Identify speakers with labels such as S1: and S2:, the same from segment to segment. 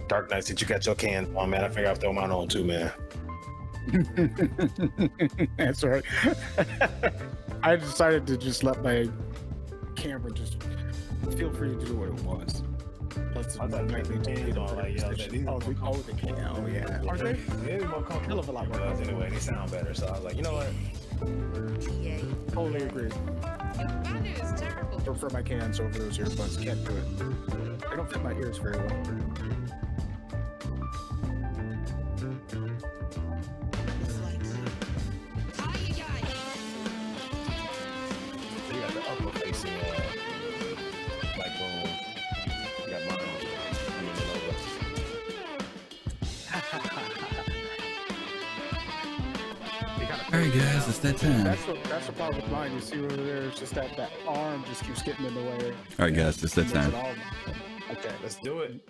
S1: Dark Knights, did you got your cans on, man? I figure I'll throw mine on too, man.
S2: That's right. I decided to just let my camera just feel free to do what it wants. Plus,
S1: I thought
S2: might need to
S1: cans on, like, yo,
S2: the can. Oh, yeah. Are they?
S1: They're more comfortable.
S2: Hell of a lot more
S1: Anyway, they sound better. So I was like, you know what?
S2: Totally agree.
S3: That is terrible.
S2: I prefer my cans over those earbuds. Can't do it. They don't fit my ears very well.
S1: You got the upper facing microphone. You got mine on.
S4: All right, guys, it's that time.
S2: That's the problem with mine. You see over there, it's just that arm just keeps getting in the way.
S4: All right, guys, it's that time.
S1: Okay, let's do it.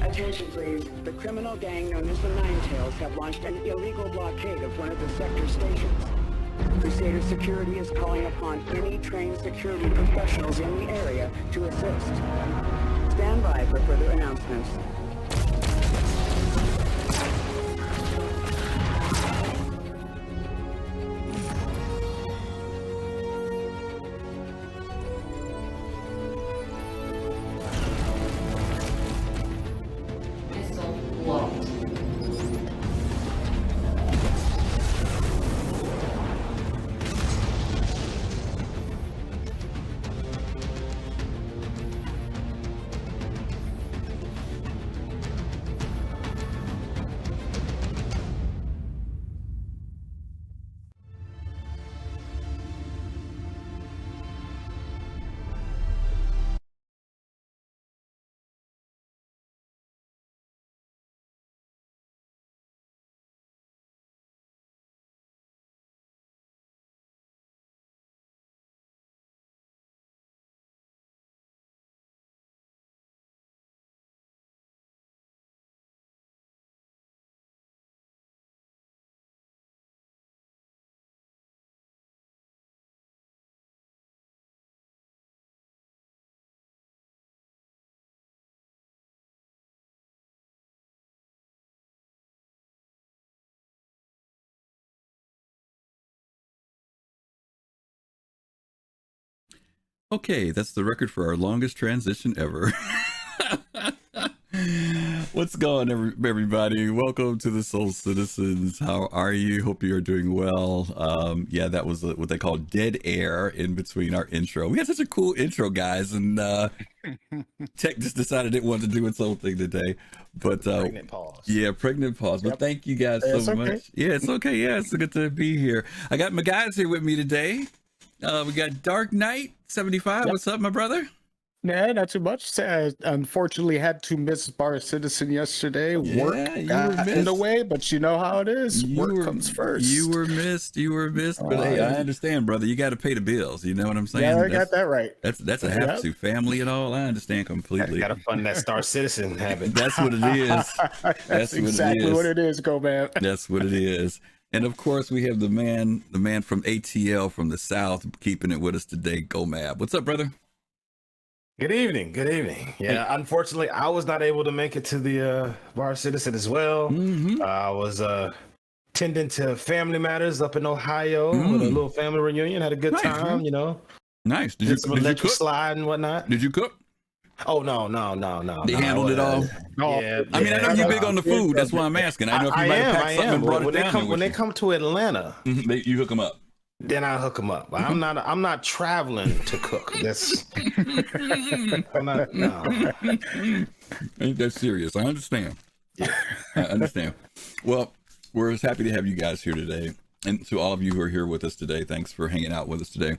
S5: Attention please. The criminal gang known as the Ninetails have launched an illegal blockade of one of the sector stations. Crusader Security is calling upon any trained security professionals in the area to assist. Stand by for further announcements.
S4: Okay, that's the record for our longest transition ever. What's going on, everybody? Welcome to the Soul Citizens. How are you? Hope you are doing well. Yeah, that was what they call dead air in between our intro. We had such a cool intro, guys, and Tech just decided it wanted to do its own thing today. But
S1: Pregnant pause.
S4: Yeah, pregnant pause. But thank you guys so much. Yeah, it's okay. Yeah, it's good to be here. I got my guys here with me today. We got Dark Knight 75. What's up, my brother?
S2: Nah, not too much. I unfortunately had to miss Bar Citizen yesterday. Work got in the way, but you know how it is. Work comes first.
S4: You were missed. But hey, I understand, brother. You got to pay the bills. You know what I'm saying?
S2: Yeah, I got that right.
S4: That's a have to. Family and all. I understand completely.
S1: Got to fund that Star Citizen habit.
S4: That's what it is.
S2: That's exactly what it is, go man.
S4: That's what it is. And of course, we have the man from ATL from the South, keeping it with us today, Gomab. What's up, brother?
S1: Good evening. Yeah, unfortunately, I was not able to make it to the Bar Citizen as well. I was tending to family matters up in Ohio with a little family reunion. Had a good time, you know.
S4: Nice.
S1: Did some electric slide and whatnot.
S4: Did you cook?
S1: Oh no.
S4: They handled it all.
S1: Yeah,
S4: I mean, I know you're big on the food. That's why I'm asking. I know if you might have packed something and brought it down.
S1: When they come to Atlanta,
S4: you hook them up.
S1: Then I hook them up. I'm not traveling to cook. That's I'm not. No.
S4: Ain't that serious? I understand.
S1: Yeah.
S4: I understand. Well, we're just happy to have you guys here today, and to all of you who are here with us today, thanks for hanging out with us today.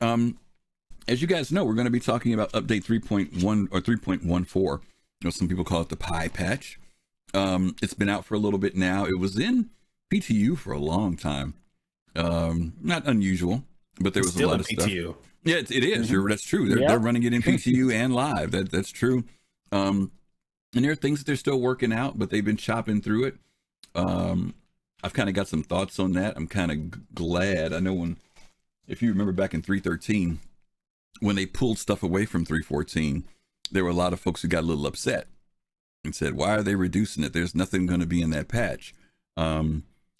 S4: As you guys know, we're going to be talking about update 3.1 or 3.14. You know, some people call it the pie patch. It's been out for a little bit now. It was in PTU for a long time. Not unusual, but there was a lot of stuff. PTU. Yeah, it is. That's true. They're running it in PTU and live. That's true. And there are things that they're still working out, but they've been chopping through it. I've kind of got some thoughts on that. I'm kind of glad. I know if you remember back in 3.13, when they pulled stuff away from 3.14, there were a lot of folks who got a little upset and said, why are they reducing it? There's nothing going to be in that patch.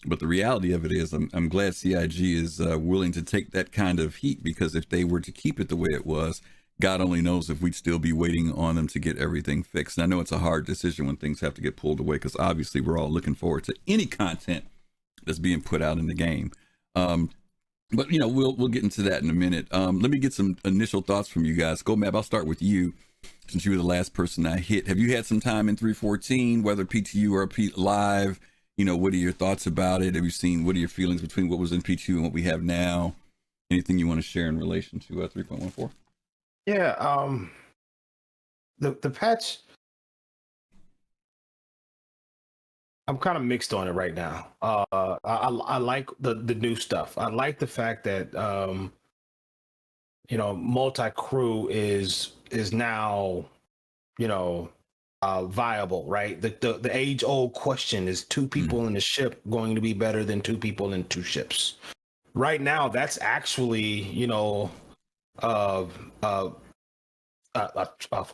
S4: But the reality of it is I'm glad CIG is willing to take that kind of heat, because if they were to keep it the way it was, God only knows if we'd still be waiting on them to get everything fixed. And I know it's a hard decision when things have to get pulled away, because obviously we're all looking forward to any content that's being put out in the game. But, you know, we'll get into that in a minute. Let me get some initial thoughts from you guys. Gomab, I'll start with you, since you were the last person I hit. Have you had some time in 3.14, whether PTU or live? You know, what are your thoughts about it? Have you seen, what are your feelings between what was in PTU and what we have now? Anything you want to share in relation to 3.14?
S1: Yeah, the patch, I'm kind of mixed on it right now. I like the new stuff. I like the fact that you know, multi-crew is now, you know, viable, right? The age-old question is, 2 people in the ship going to be better than 2 people in 2 ships? Right now, that's actually, you know, a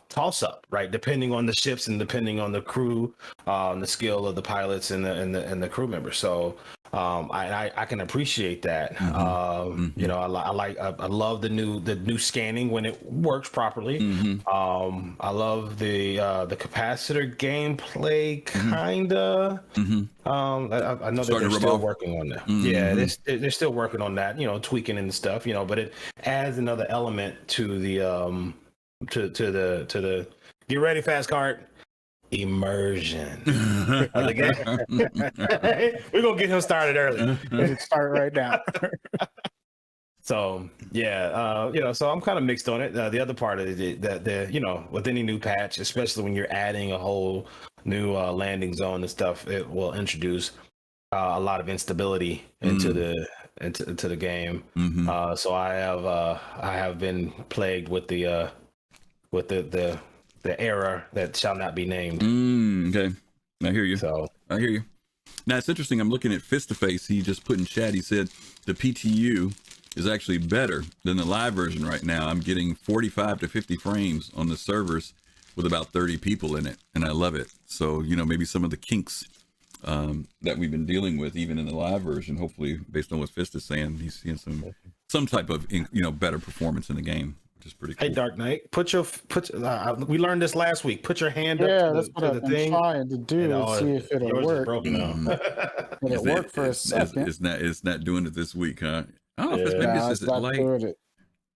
S1: toss-up, right? Depending on the ships and depending on the crew, the skill of the pilots and the crew members. So I can appreciate that. You know, I love the new scanning when it works properly. I love the capacitor gameplay, kinda. I know that they're still working on that. Yeah, they're still working on that. You know, tweaking and stuff. You know, but it adds another element to the to the get ready, fast card, immersion of the game. We're gonna get him started early.
S2: Let's start right now.
S1: So yeah, you know, so I'm kind of mixed on it. The other part of it, that you know, with any new patch, especially when you're adding a whole new landing zone and stuff, it will introduce a lot of instability into the game. So I have been plagued with the error that shall not be named.
S4: Okay, I hear you.
S1: So
S4: I hear you. Now it's interesting. I'm looking at Fist to Face. He just put in chat. He said the PTU is actually better than the live version right now. I'm getting 45 to 50 frames on the servers with about 30 people in it, and I love it. So, you know, maybe some of the kinks that we've been dealing with, even in the live version, hopefully, based on what Fist is saying, he's seeing some type of, you know, better performance in the game. which is pretty cool.
S1: Hey, Dark Knight, we learned this last week. Put your hand up
S2: Yeah,
S1: to
S2: that's
S1: the,
S2: what
S1: to
S2: I've
S1: the
S2: been
S1: thing.
S2: trying to do
S1: And,
S2: and see if it'll
S1: yours is
S2: work.
S1: broken now.
S2: And it worked for a second.
S4: It's not doing it this week, huh? I don't know if it's maybe
S2: Nah,
S4: it's
S2: it's
S4: just
S2: not
S4: light.
S2: doing it.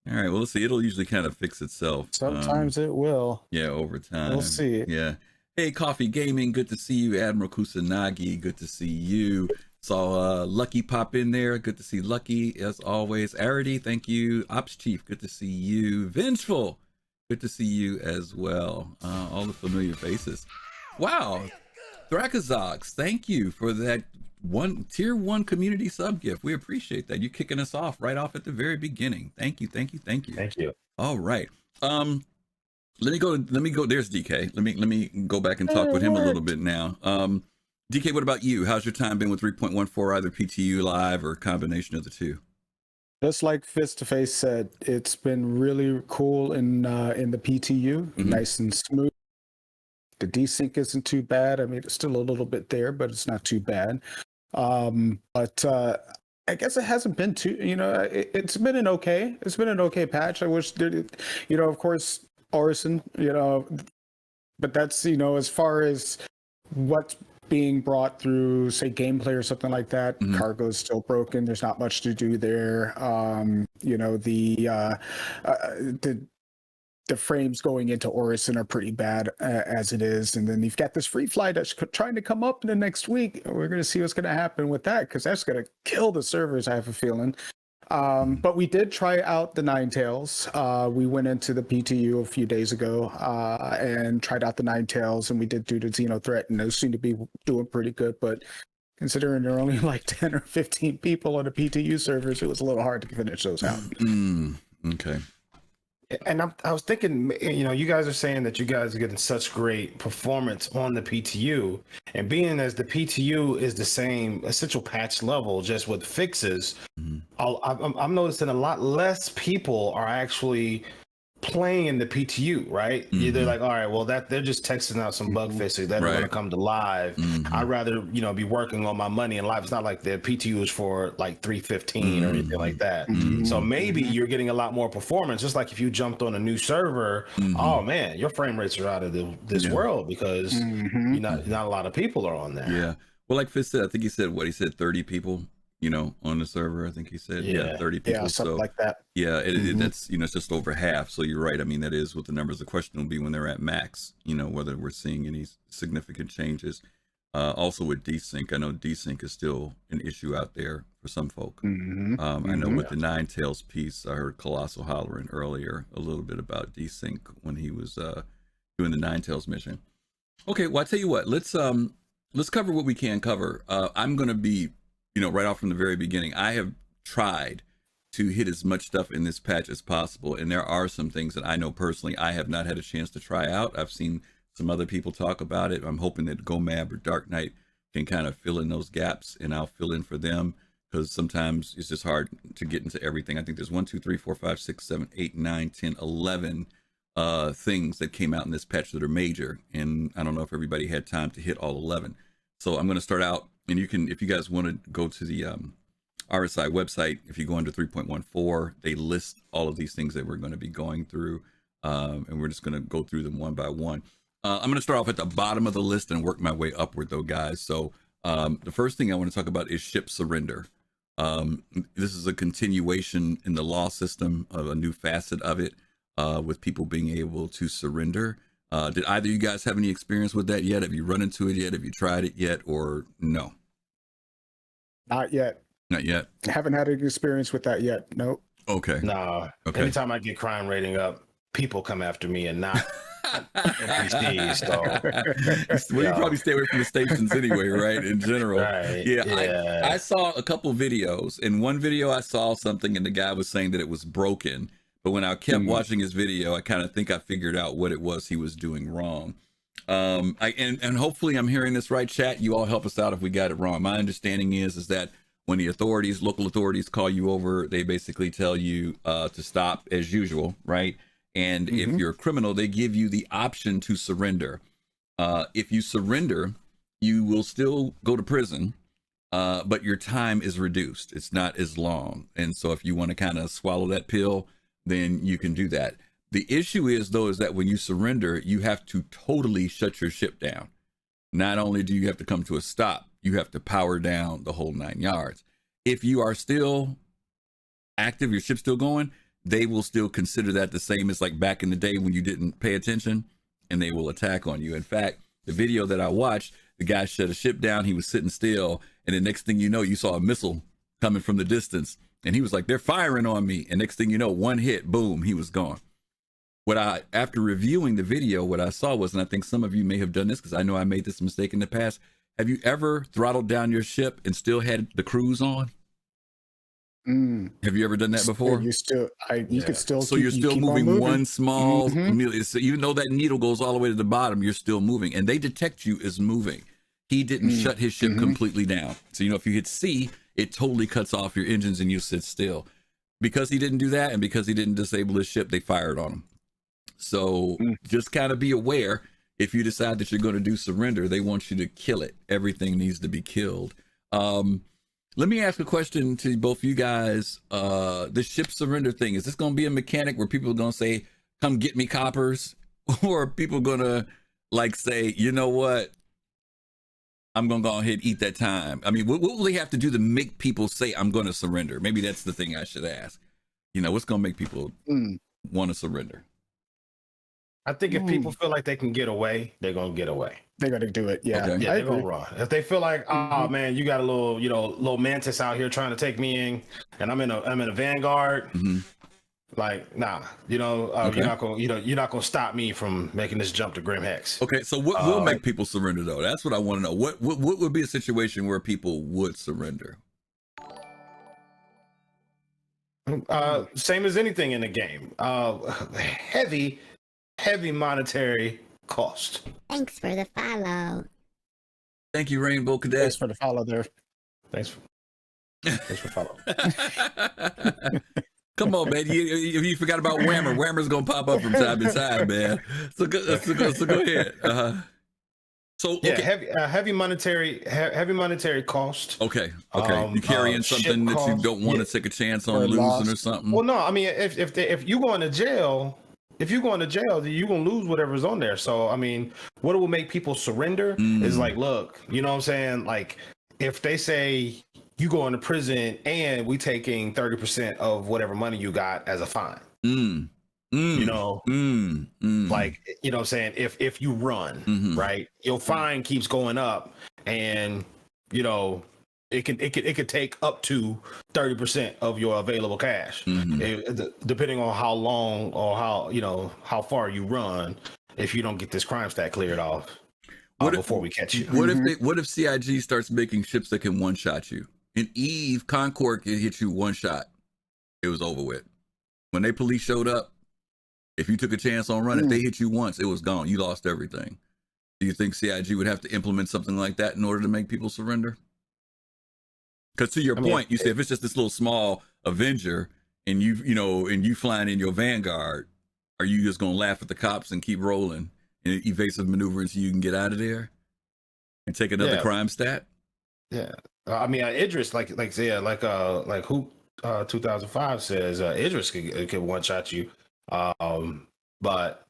S4: All right, well, let's see. It'll usually kind of fix itself.
S2: Sometimes it will.
S4: Yeah, over time.
S2: We'll see.
S4: Yeah. Hey, Coffee Gaming, good to see you. Admiral Kusanagi, good to see you. Saw Lucky pop in there. Good to see Lucky, as always. Arity, thank you. Ops Chief, good to see you. Vengeful, good to see you as well. All the familiar faces. Wow. Thracazox, thank you for that tier 1 community sub gift. We appreciate that. You kicking us off right off at the very beginning. Thank you.
S1: Thank you.
S4: All right. Let me go. There's DK. Let me go back and talk with him a little bit now. DK, what about you? How's your time been with 3.14, either PTU live or a combination of the two?
S2: Just like Face to Face said, it's been really cool in the PTU, nice and smooth. The desync isn't too bad. I mean, it's still a little bit there, but it's not too bad. But I guess it hasn't been too. It's been an okay. It's been an okay patch. I wish of course, Orison. But that's as far as what's being brought through, say, gameplay or something like that. Cargo is still broken. There's not much to do there. The frames going into Orison are pretty bad as it is. And then you've got this free fly that's trying to come up in the next week. We're going to see what's going to happen with that, because that's going to kill the servers, I have a feeling. But we did try out the Ninetales. We went into the PTU a few days ago and tried out the Ninetales, and we did do the Xeno Threat, and those seem to be doing pretty good. But considering there are only like 10 or 15 people on the PTU servers, it was a little hard to finish those out.
S4: Okay.
S1: And I was thinking, you guys are saying that you guys are getting such great performance on the PTU, and being as the PTU is the same essential patch level, just with fixes, I'm noticing a lot less people are actually playing in the PTU, right? They're like, all right, well, they're just texting out some bug fixes that are going to come to live. I'd rather be working on my money in live. It's not like the PTU is for like 315 or anything like that. So maybe you're getting a lot more performance, just like if you jumped on a new server. Oh man, your frame rates are out of this world, because not a lot of people are on there.
S4: Yeah, well, like Fitz said, I think he said 30 people on the server. I think he said 30 people.
S2: Yeah, something like that.
S4: Yeah, that's it's just over half. So you're right. I mean, that is what the numbers. The question will be when they're at max, whether we're seeing any significant changes. Also with desync, I know desync is still an issue out there for some folk. I know with the Ninetales piece, I heard Colossal hollering earlier a little bit about desync when he was doing the Ninetales mission. Okay, well, I tell you what, let's cover what we can cover. I'm going to be right off from the very beginning, I have tried to hit as much stuff in this patch as possible. And there are some things that I know personally I have not had a chance to try out. I've seen some other people talk about it. I'm hoping that Gomab or Dark Knight can kind of fill in those gaps, and I'll fill in for them, because sometimes it's just hard to get into everything. I think there's 1, 2, 3, 4, 5, 6, 7, 8, 9, 10, 11 things that came out in this patch that are major. And I don't know if everybody had time to hit all 11. So I'm going to start out. And you can, if you guys want to go to the RSI website, if you go under 3.14, they list all of these things that we're going to be going through, and we're just going to go through them one by one. I'm going to start off at the bottom of the list and work my way upward, though, guys. So the first thing I want to talk about is ship surrender. This is a continuation in the law system of a new facet of it, with people being able to surrender. Did either of you guys have any experience with that yet? Have you run into it yet? Have you tried it yet, or no?
S2: Not yet.
S4: Not yet.
S2: Haven't had an experience with that yet. Nope.
S4: Okay.
S1: No.
S4: Okay.
S1: Anytime I get crime rating up, people come after me and not NPCs. So,
S4: well, you probably stay away from the stations anyway, right? In general.
S1: Right.
S4: Yeah. I saw a couple videos. In one video, I saw something, and the guy was saying that it was broken. But when I kept watching his video, I kind of think I figured out what it was he was doing wrong. And hopefully I'm hearing this right, chat. You all help us out if we got it wrong. My understanding is that when the local authorities call you over, they basically tell you to stop as usual, right? And if you're a criminal, they give you the option to surrender. If you surrender, you will still go to prison, but your time is reduced. It's not as long. And so if you want to kind of swallow that pill, then you can do that. The issue is, though, is that when you surrender, you have to totally shut your ship down. Not only do you have to come to a stop, you have to power down the whole 9 yards. If you are still active, your ship's still going, they will still consider that the same as like back in the day when you didn't pay attention, and they will attack on you. In fact, the video that I watched, the guy shut a ship down, he was sitting still, and the next thing you know, you saw a missile coming from the distance, and he was like, they're firing on me. And next thing you know, one hit, boom, he was gone. After reviewing the video, what I saw was, and I think some of you may have done this because I know I made this mistake in the past. Have you ever throttled down your ship and still had the cruise on? Have you ever done that before?
S2: You could still.
S4: So you're still moving one small, so even though that needle goes all the way to the bottom, you're still moving, and they detect you as moving. He didn't shut his ship completely down. So, if you hit C, it totally cuts off your engines and you sit still. Because he didn't do that, and because he didn't disable his ship, they fired on him. So just kind of be aware, if you decide that you're going to do surrender, they want you to kill it. Everything needs to be killed. Let me ask a question to both you guys. The ship surrender thing, is this going to be a mechanic where people are going to say, come get me, coppers? Or are people going to like say, you know what? I'm going to go ahead and eat that time. I mean, what will they have to do to make people say, I'm going to surrender? Maybe that's the thing I should ask. What's going to make people want to surrender?
S1: I think if people feel like they can get away, they're gonna get away.
S2: They're gonna do it. Yeah,
S1: yeah, they're gonna run. If they feel like, oh man, you got a little mantis out here trying to take me in, and I'm in a vanguard. Like, nah, you're not gonna stop me from making this jump to Grim Hex.
S4: Okay, so what will make people surrender though? That's what I want to know. What would be a situation where people would surrender?
S1: Same as anything in the game. Heavy monetary cost.
S6: Thanks for the follow.
S4: Thank you, Rainbow Cadet.
S2: Thanks for the follow there.
S1: Thanks for following.
S4: Come on, man. You forgot about Whammer. Whammer's going to pop up from time to time, man. So go ahead. So okay.
S1: Yeah, heavy monetary cost.
S4: Okay. You carrying something that you don't want to take a chance on losing or something?
S1: Well, no. I mean, if you go into jail... If you go into jail, you're going to lose whatever's on there. So, I mean, what will make people surrender is like, look, you know what I'm saying? Like, if they say you go into prison and we taking 30% of whatever money you got as a fine, like, you know what I'm saying? If you run, right, your fine keeps going up, and, it could take up to 30% of your available cash, depending on how long or how far you run. If you don't get this crime stat cleared off before we catch you,
S4: what if CIG starts making ships that can one shot you? In Eve, Concord can hit you one shot. It was over with. When they police showed up, if you took a chance on running, if they hit you once, it was gone. You lost everything. Do you think CIG would have to implement something like that in order to make people surrender? Because to your point, you said if it's just this little small Avenger and you flying in your Vanguard, are you just gonna laugh at the cops and keep rolling and evasive maneuvering so you can get out of there and take another crime stat?
S1: Yeah, I mean Idris, like 2005 says, Idris can one shot you, but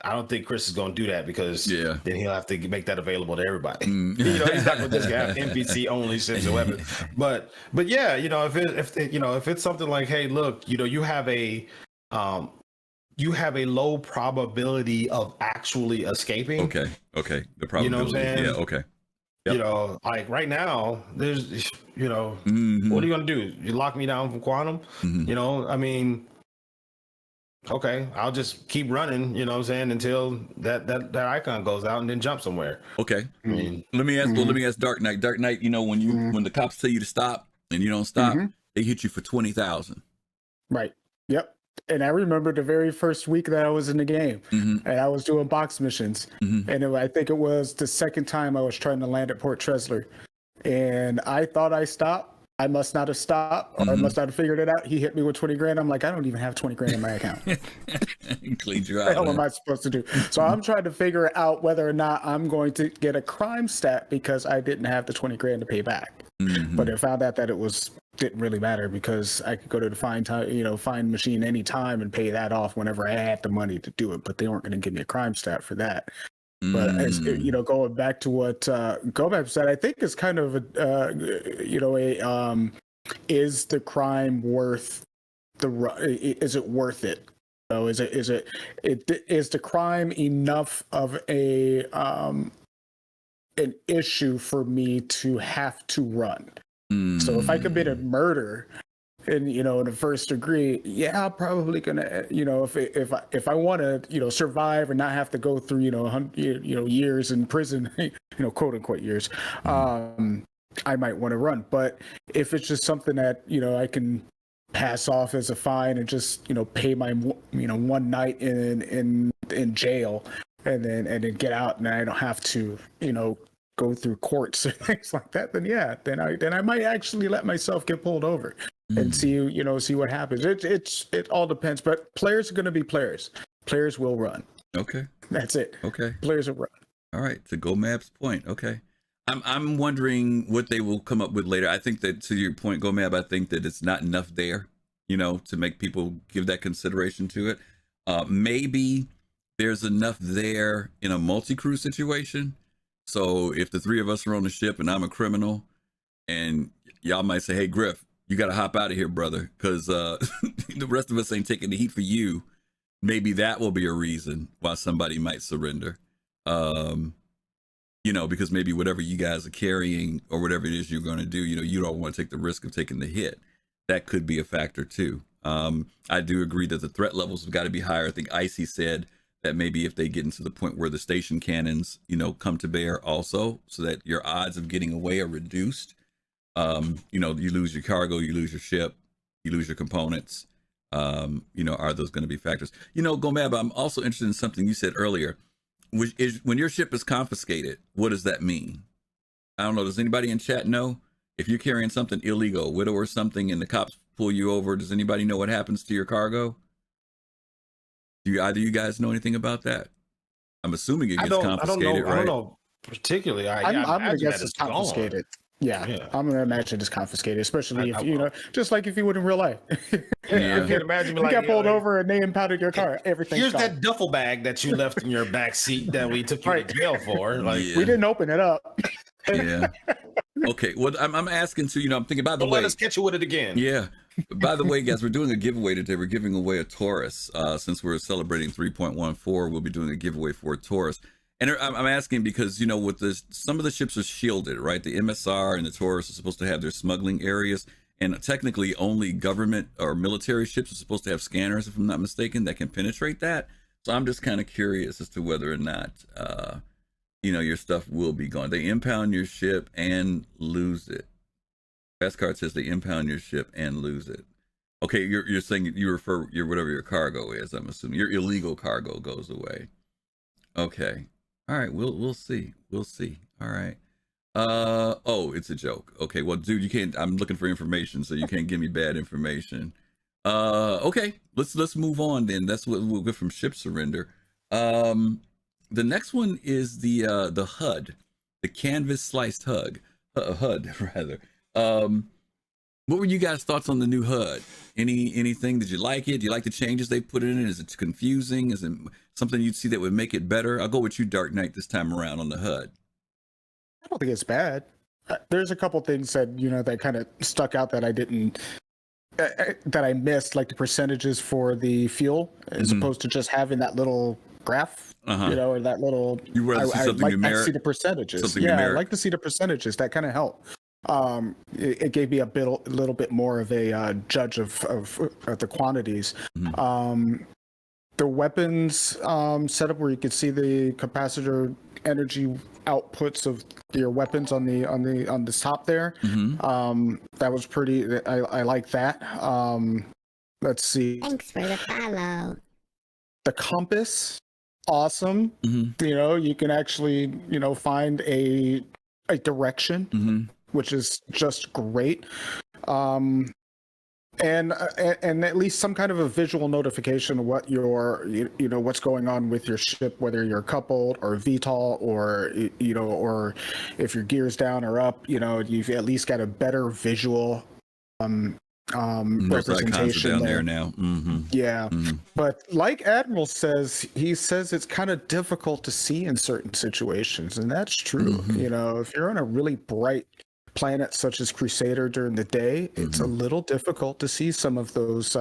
S1: I don't think Chris is going to do that because then he'll have to make that available to everybody. He's not going to just have NPC only ships and weapons. But yeah, if it's something like, hey, look, you have a low probability of actually escaping.
S4: Okay. The probability.
S1: You know what I'm saying?
S4: Yeah. Okay. Yep.
S1: Like right now, there's, what are you going to do? You lock me down from quantum? I mean. Okay, I'll just keep running, you know what I'm saying, until that icon goes out and then jump somewhere. Okay. I mean,
S4: let me ask Dark Knight. Dark Knight, when the cops tell you to stop and you don't stop, they hit you for 20,000.
S2: Right. Yep. And I remember the very first week that I was in the game and I was doing box missions. And I think it was the second time I was trying to land at Port Tresler. And I thought I stopped. I must not have stopped, or I must not have figured it out. He hit me with 20 grand. I'm like, I don't even have 20 grand in my account.
S4: Cleaned you out.
S2: What the hell am I supposed to do? So I'm trying to figure out whether or not I'm going to get a crime stat because I didn't have the 20 grand to pay back. But I found out that it was didn't really matter because I could go to the find machine anytime and pay that off whenever I had the money to do it. But they weren't going to give me a crime stat for that. But as going back to what Gomab said, I think is kind of is the crime worth is it worth it? So is the crime enough of an issue for me to have to run? So if I committed murder in the first degree, yeah, I'm probably gonna if I want to survive and not have to go through years in prison, quote unquote years, I might want to run. But if it's just something that I can pass off as a fine and just pay my one night in jail and then get out and I don't have to go through courts or things like that, then I might actually let myself get pulled over and see what happens. It all depends, but players are going to be players. Players will run.
S4: Okay,
S2: that's it.
S4: Okay,
S2: players will run. All
S4: right, to Gomab's point. Okay, I'm wondering what they will come up with later. I think that, to your point, Gomab, I think that it's not enough there, to make people give that consideration to it. Maybe there's enough there in a multi-crew situation. So if the three of us are on the ship and I'm a criminal, and y'all might say, "Hey, Griff, you got to hop out of here, brother, because the rest of us ain't taking the heat for you." Maybe that will be a reason why somebody might surrender. Because maybe whatever you guys are carrying or whatever it is you're going to do, you don't want to take the risk of taking the hit. That could be a factor too. I do agree that the threat levels have got to be higher. I think Icy said that maybe if they get into the point where the station cannons, come to bear also, so that your odds of getting away are reduced. You lose your cargo, you lose your ship, you lose your components. Are those going to be factors? Gomab, I'm also interested in something you said earlier, which is when your ship is confiscated, what does that mean? I don't know. Does anybody in chat know? If you're carrying something illegal, widow or something, and the cops pull you over, does anybody know what happens to your cargo? Do either you guys know anything about that? I'm assuming it gets confiscated, right?
S1: I don't know particularly.
S2: I'm going to guess it's confiscated. Yeah, I'm going to imagine it's confiscated, especially if, just like if you would in real life.
S1: Yeah. You can imagine
S2: you got pulled over and they impounded your car. Everything.
S1: Here's that duffel bag that you left in your back seat that we took you to jail for.
S2: We didn't open it up.
S4: Yeah. Okay. Well, I'm asking too. I'm thinking. By the way,
S1: let us catch you with it again.
S4: Yeah. By the way, guys, we're doing a giveaway today. We're giving away a Taurus. Since we're celebrating 3.14, we'll be doing a giveaway for a Taurus. And I'm asking because, with this, some of the ships are shielded, right? The MSR and the Taurus are supposed to have their smuggling areas. And technically only government or military ships are supposed to have scanners, if I'm not mistaken, that can penetrate that. So I'm just kind of curious as to whether or not, your stuff will be gone. They impound your ship and lose it. Fast card says they impound your ship and lose it. Okay, you're saying you refer your whatever your cargo is. I'm assuming your illegal cargo goes away. Okay, all right. We'll see. We'll see. All right. Oh, it's a joke. Okay, well, dude, you can't. I'm looking for information, so you can't give me bad information. Okay, let's move on then. That's what we'll get from ship surrender. The next one is the HUD, the canvas sliced HUD rather. What were you guys' thoughts on the new HUD? Anything? Did you like it? Do you like the changes they put in it? Is it confusing? Is it something you'd see that would make it better? I'll go with you, Dark Knight, this time around on the HUD.
S2: I don't think it's bad. There's a couple things that that kind of stuck out that I didn't that I missed, like the percentages for the fuel, as opposed to just having that little graph, or that little.
S4: You rather see something numeric?
S2: I like to see the percentages. I like to see the percentages. That kind of helped. It gave me a little bit more of a judge of the quantities. The weapons setup where you could see the capacitor energy outputs of your weapons on the top there. That was pretty. I like that. Let's see.
S6: Thanks for the follow.
S2: The compass, awesome. You can actually find a direction, which is just great. And at least some kind of a visual notification of what what's going on with your ship, whether you're coupled or VTOL or or if your gear's down or up. You've at least got a better visual
S4: Most icons are
S2: representation
S4: down there now.
S2: Yeah, but like Admiral says, he says it's kind of difficult to see in certain situations, and that's true. You know, if you're on a really bright planet such as Crusader during the day, it's a little difficult to see some of those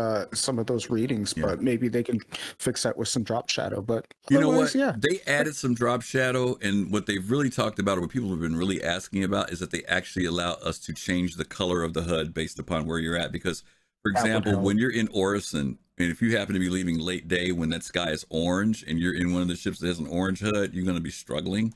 S2: readings. But maybe they can fix that with some drop shadow. But
S4: you know what?
S2: Yeah,
S4: They added some drop shadow, and what they've really talked about, or what people have been really asking about, is that they actually allow us to change the color of the HUD based upon where you're at. Because, for example, when you're in Orison, and if you happen to be leaving late day when that sky is orange, and you're in one of the ships that has an orange HUD, you're going to be struggling.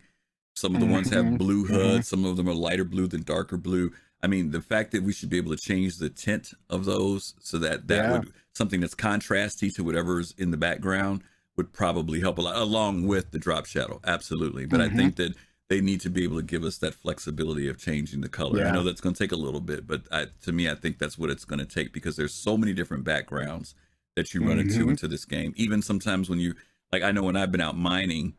S4: Some of the ones have blue HUD. Some of them are lighter blue than darker blue. I mean, the fact that we should be able to change the tint of those so that would something that's contrasty to whatever's in the background would probably help a lot, along with the drop shadow. Absolutely. But I think that they need to be able to give us that flexibility of changing the color. I know that's going to take a little bit, but to me, I think that's what it's going to take, because there's so many different backgrounds that you run into this game. Even sometimes when you, like, I know when I've been out mining,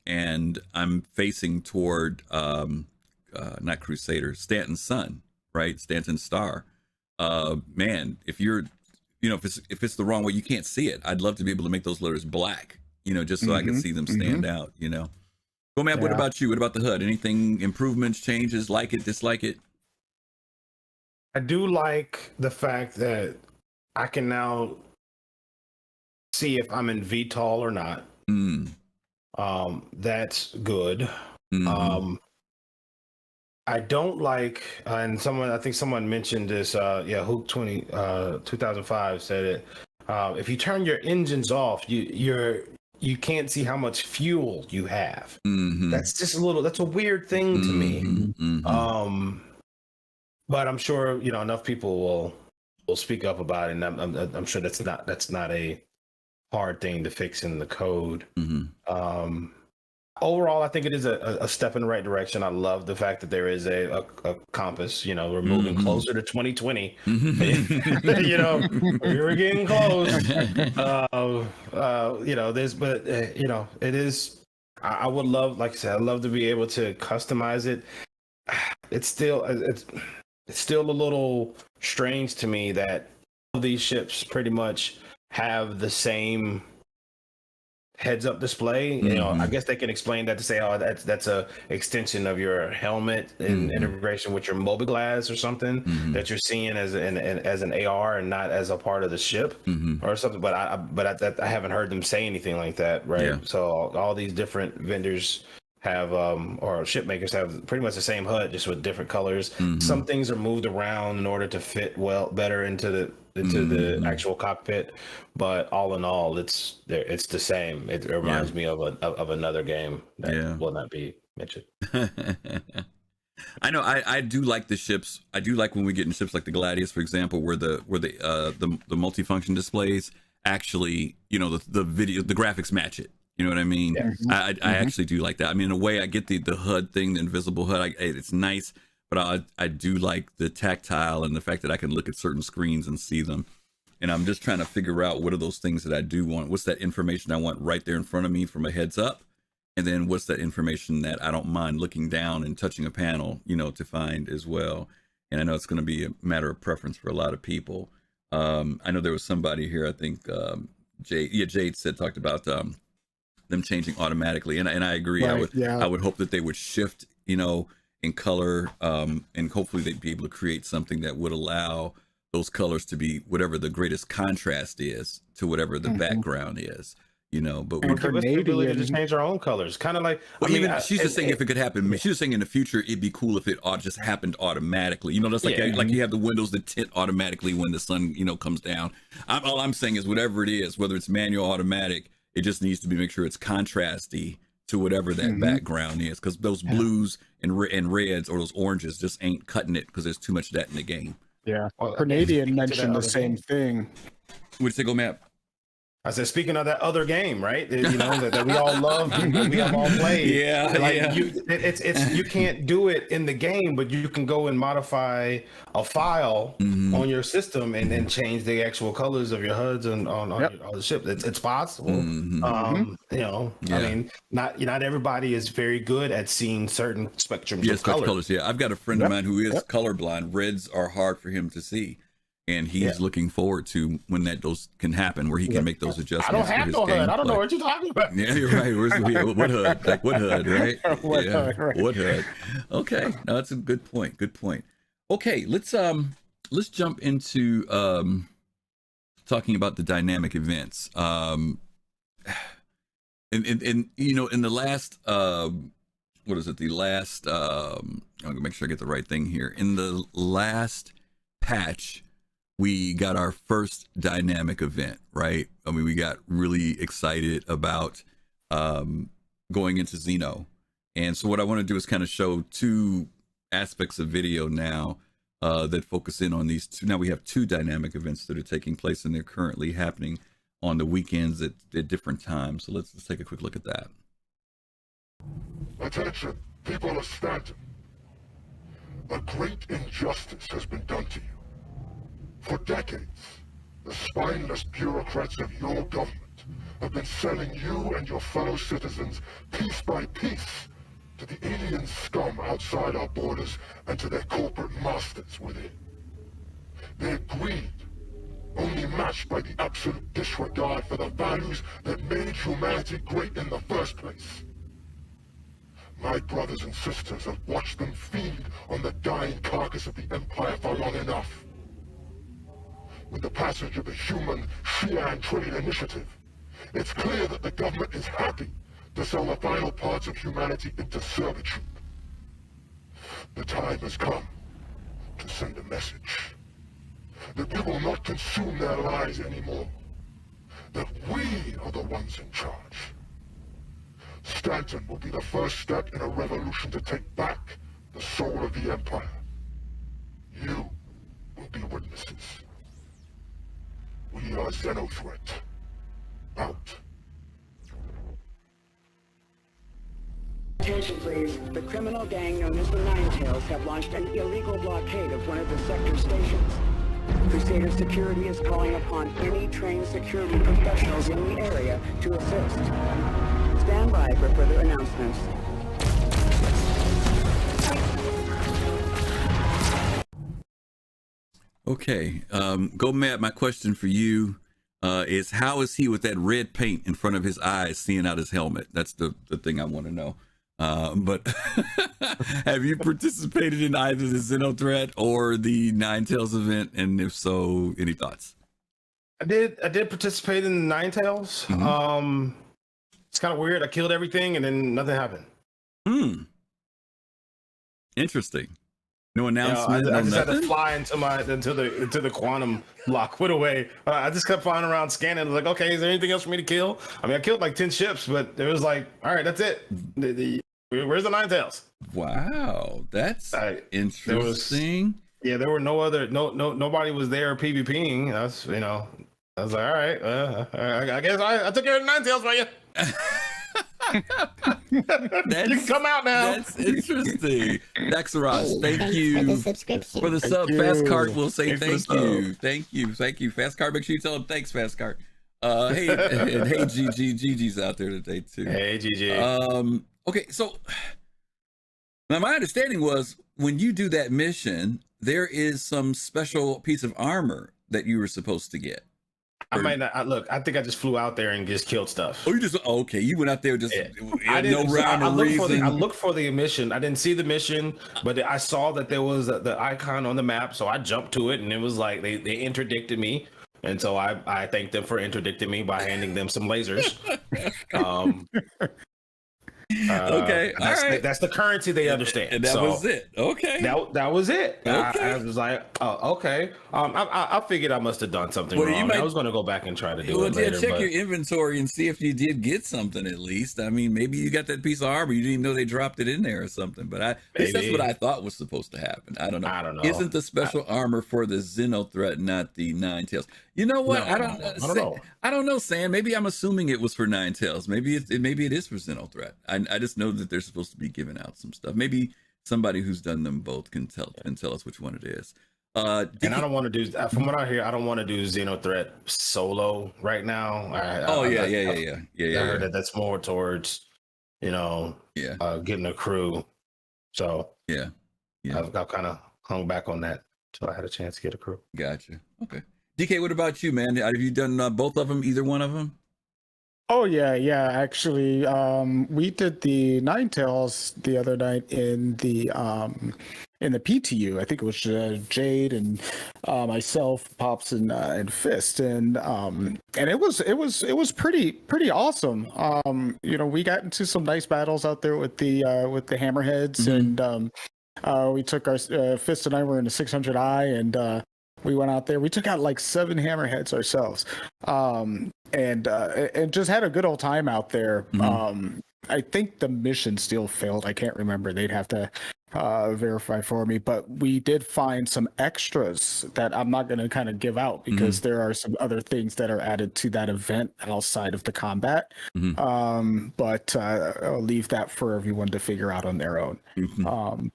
S4: and I'm facing toward not Crusader, Stanton's Sun, right? Stanton's Star. Man, if you're, you know, if it's the wrong way, you can't see it. I'd love to be able to make those letters black, you know, just so I can see them stand out, you know. Well, man, what about you? What about the HUD? Anything, improvements, changes, like it, dislike it?
S1: I do like the fact that I can now see if I'm in VTOL or not. That's good. I don't like, and I think someone mentioned this, Hook 2005 said it. If you turn your engines off, you can't see how much fuel you have. That's just that's a weird thing to me. But I'm sure, you know, enough people will speak up about it, and I'm sure that's not a hard thing to fix in the code. Overall, I think it is a step in the right direction. I love the fact that there is a compass. You know, we're moving closer to 2020. You know, we're getting close. You know, you know, it is. I would love, like I said, I'd love to be able to customize it. It's still a little strange to me that all these ships pretty much have the same heads-up display. You know, I guess they can explain that to say, oh, that's a extension of your helmet in integration with your mobiGlas or something that you're seeing as an AR and not as a part of the ship or something. But I haven't heard them say anything like that, right?
S4: Yeah.
S1: So all these different vendors have or ship makers have pretty much the same HUD, just with different colors. Some things are moved around in order to fit better into the actual cockpit, but all in all, it's the same. It reminds me of another game that will not be mentioned.
S4: I know. I do like the ships. I do like when we get in ships like the Gladius, for example, where the multifunction displays actually, you know, the graphics match it. You know what I mean? I actually do like that. I mean, in a way, I get the HUD thing, the invisible HUD. It's nice, but I do like the tactile and the fact that I can look at certain screens and see them. And I'm just trying to figure out what are those things that I do want. What's that information I want right there in front of me from a heads up? And then what's that information that I don't mind looking down and touching a panel, you know, to find as well. And I know it's going to be a matter of preference for a lot of people. I know there was somebody here, I think Jade talked about them changing automatically, and I agree. Right, I would hope that they would shift, you know, in color, and hopefully they'd be able to create something that would allow those colors to be whatever the greatest contrast is to whatever the background is, you know. But
S1: we give us the ability to change our own colors, kind of like.
S4: Well, she's just saying if it could happen. She's just saying in the future it'd be cool if it just happened automatically. You know, that's like you have the windows that tint automatically when the sun, you know, comes down. All I'm saying is whatever it is, whether it's manual, automatic. It just needs to be make sure it's contrasty to whatever that background is, because those blues and reds or those oranges just ain't cutting it because there's too much of that in the game.
S2: Yeah, Canadian mentioned the same thing.
S4: What do you say, Gomab?
S1: I said, speaking of that other game, right? You know, that we all love, we have all played. You can't do it in the game, but you can go and modify a file on your system and then change the actual colors of your HUDs on the ship. It's possible. You know, I mean, not everybody is very good at seeing certain spectrums of colors.
S4: Yeah, I've got a friend of mine who is colorblind. Reds are hard for him to see. and he's looking forward to when those can happen, where he can make those adjustments.
S1: I don't have no HUD. I don't know what you're talking about.
S4: Yeah, you're right. What HUD? Like what HUD, right?
S2: What HUD, right.
S4: What HUD? Okay, no, that's a good point. Good point. Okay, let's jump into talking about the dynamic events. And you know, in the last what is it? The last I'm gonna make sure I get the right thing here. In the last patch, we got our first dynamic event, right? I mean, we got really excited about going into Xeno. And so what I want to do is kind of show two aspects of video now that focus in on these two. Now we have two dynamic events that are taking place, and they're currently happening on the weekends at different times. So let's take a quick look at that.
S7: Attention, people of Stanton. A great injustice has been done to you. For decades, the spineless bureaucrats of your government have been selling you and your fellow citizens piece by piece to the alien scum outside our borders and to their corporate masters within. Their greed, only matched by the absolute disregard for the values that made humanity great in the first place. My brothers and sisters have watched them feed on the dying carcass of the Empire for long enough. With the passage of the Human Xi'an Trade Initiative, it's clear that the government is happy to sell the final parts of humanity into servitude. The time has come to send a message that we will not consume their lives anymore, that we are the ones in charge. Stanton will be the first step in a revolution to take back the soul of the Empire. You will be witnesses. We are Xenothreat. Out.
S5: Attention please. The criminal gang known as the Ninetails have launched an illegal blockade of one of the sector stations. Crusader Security is calling upon any trained security professionals in the area to assist. Stand by for further announcements.
S4: Okay, GomabATL, my question for you is, how is he with that red paint in front of his eyes, seeing out his helmet? That's the thing I want to know. But have you participated in either the Xenothreat or the Ninetails event? And if so, any thoughts?
S1: I did participate in the Ninetails.
S4: Mm-hmm.
S1: It's kind of weird. I killed everything and then nothing happened.
S4: Interesting. No announcement.
S1: I just
S4: nothing?
S1: had to fly into the quantum block. Put away. I just kept flying around scanning. Like, okay, is there anything else for me to kill? I mean, I killed like 10 ships, but it was like, all right, that's it. Where's the Ninetails?
S4: Wow, that's interesting.
S1: There were nobody was there PvPing. I was like, all right, I guess I took care of the Ninetails for you. You can come out now.
S4: That's interesting. Daxaros, thank you
S6: for the subscription.
S4: For the sub. Fastcart will say thank you. Thank you. Fastcart, make sure you tell him thanks, Fastcart. Hey, and hey, Gigi's out there today too.
S1: Hey, Gigi.
S4: Okay, so now my understanding was when you do that mission, there is some special piece of armor that you were supposed to get.
S1: I might not look. I think I just flew out there and just killed stuff.
S4: Oh, okay. You went out there just
S1: I didn't,
S4: no rhyme or reason.
S1: I looked for the mission. I didn't see the mission, but I saw that there was the icon on the map, so I jumped to it, and it was like they interdicted me, and so I thanked them for interdicting me by handing them some lasers.
S4: Okay, all right.
S1: That's the currency they understand.
S4: And that was it. Okay.
S1: That was it.
S4: Okay.
S1: I was like, oh, okay. I figured I must have done something wrong. I was going to go back and try to do it later.
S4: Check your inventory and see if you did get something at least. I mean, maybe you got that piece of armor. You didn't even know they dropped it in there or something. But that's what I thought was supposed to happen. I don't know. Isn't the special armor for the Xenothreat not the Ninetails? You know what? I don't know. I don't know, Sam. Maybe I'm assuming it was for Ninetails. Maybe it is for Xenothreat. I just know that they're supposed to be giving out some stuff. Maybe somebody who's done them both can tell us which one it is. And
S1: I don't want to do, from what I hear, I don't want to do Xenothreat solo right now. I heard that that's more towards, getting a crew. So
S4: yeah.
S1: I've kind of hung back on that until I had a chance to get a crew.
S4: Gotcha. Okay. DK, what about you, man? Have you done both of them? Either one of them?
S2: Oh yeah. Actually, we did the Ninetales the other night in the PTU. I think it was Jade and myself, Pops, and Fist, and it was pretty awesome. We got into some nice battles out there with the hammerheads, and we took our Fist and I were in the 600i, and we went out there. We took out like 7 hammerheads ourselves, and just had a good old time out there. I think the mission still failed. I can't remember. They'd have to verify for me, but we did find some extras that I'm not going to kind of give out because there are some other things that are added to that event outside of the combat. But I'll leave that for everyone to figure out on their own.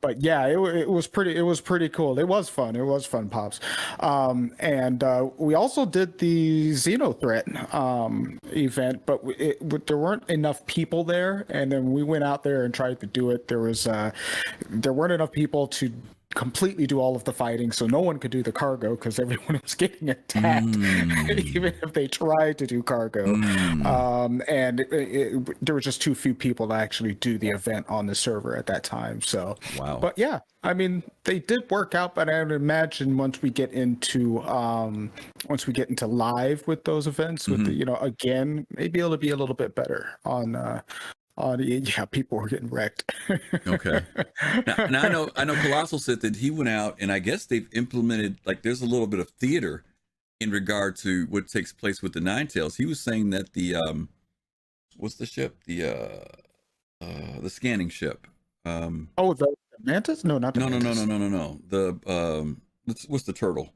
S2: But yeah, it was pretty cool. It was fun, Pops. And we also did the Xenothreat event, but there weren't enough people there. And then we went out there and tried to do it. There weren't enough people to completely do all of the fighting, so no one could do the cargo because everyone was getting attacked, even if they tried to do cargo. And there were just too few people to actually do the event on the server at that time. So,
S4: wow.
S2: But yeah, I mean, they did work out. But I would imagine once we get into live with those events, with the, again, maybe it'll be a little bit better on. People were getting wrecked.
S4: Okay. Now I know Colossal said that he went out, and I guess they've implemented, like, there's a little bit of theater in regard to what takes place with the Ninetales. He was saying that the what's the ship? The scanning ship.
S2: The Mantis? No, not the Mantis.
S4: No. The what's the turtle?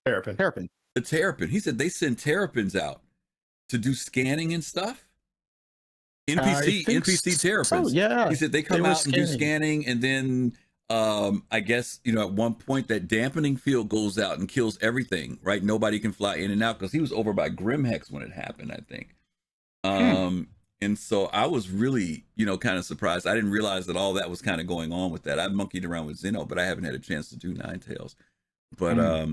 S2: Terrapin.
S4: The Terrapin. He said they send Terrapins out to do scanning and stuff. NPC Terrapins.
S2: So, yeah.
S4: He said they come out and do scanning, and then I guess at one point that dampening field goes out and kills everything. Right, nobody can fly in and out because he was over by Grimhex when it happened, I think. And so I was really kind of surprised. I didn't realize that all that was kind of going on with that. I monkeyed around with Xeno, but I haven't had a chance to do Ninetales. But I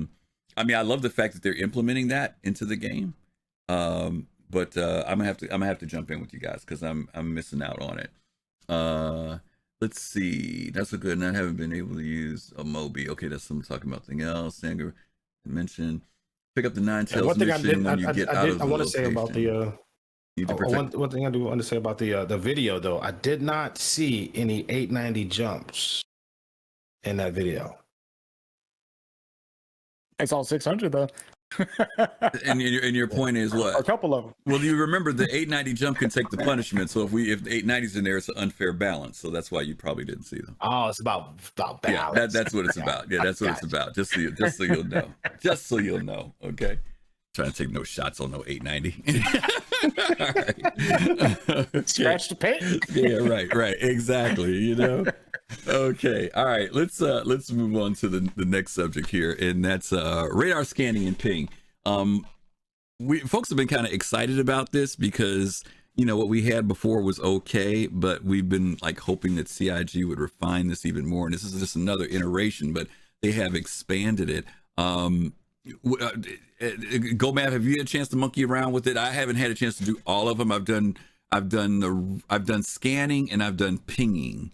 S4: mean, I love the fact that they're implementing that into the game. But I'm gonna have to jump in with you guys because I'm missing out on it. Let's see. That's a good one. I haven't been able to use a Moby. Okay, that's something talking about something else. Sanger mentioned pick up the Ninetales mission when you get out of the location.
S1: I want to say about the one thing I do want to say about the video though. I did not see any 890 jumps in that video.
S2: It's all 600 though.
S4: and your point is what?
S2: A couple of them.
S4: Well, you remember the 890 jump can take the punishment. So if the 890's in there, it's an unfair balance. So that's why you probably didn't see them.
S1: Oh, it's about balance.
S4: Yeah, that's what it's about. Yeah, that's what it's about. Just so you'll know. Just so you'll know. Okay. Trying to take no shots on no 890. All right.
S2: Scratch the paint.
S4: Yeah, right. Exactly. Okay. All right. Let's move on to the next subject here, and that's radar scanning and ping. Folks have been kind of excited about this because what we had before was okay, but we've been like hoping that CIG would refine this even more, and this is just another iteration, but they have expanded it. Gomab, have you had a chance to monkey around with it? I haven't had a chance to do all of them. I've done scanning and I've done pinging.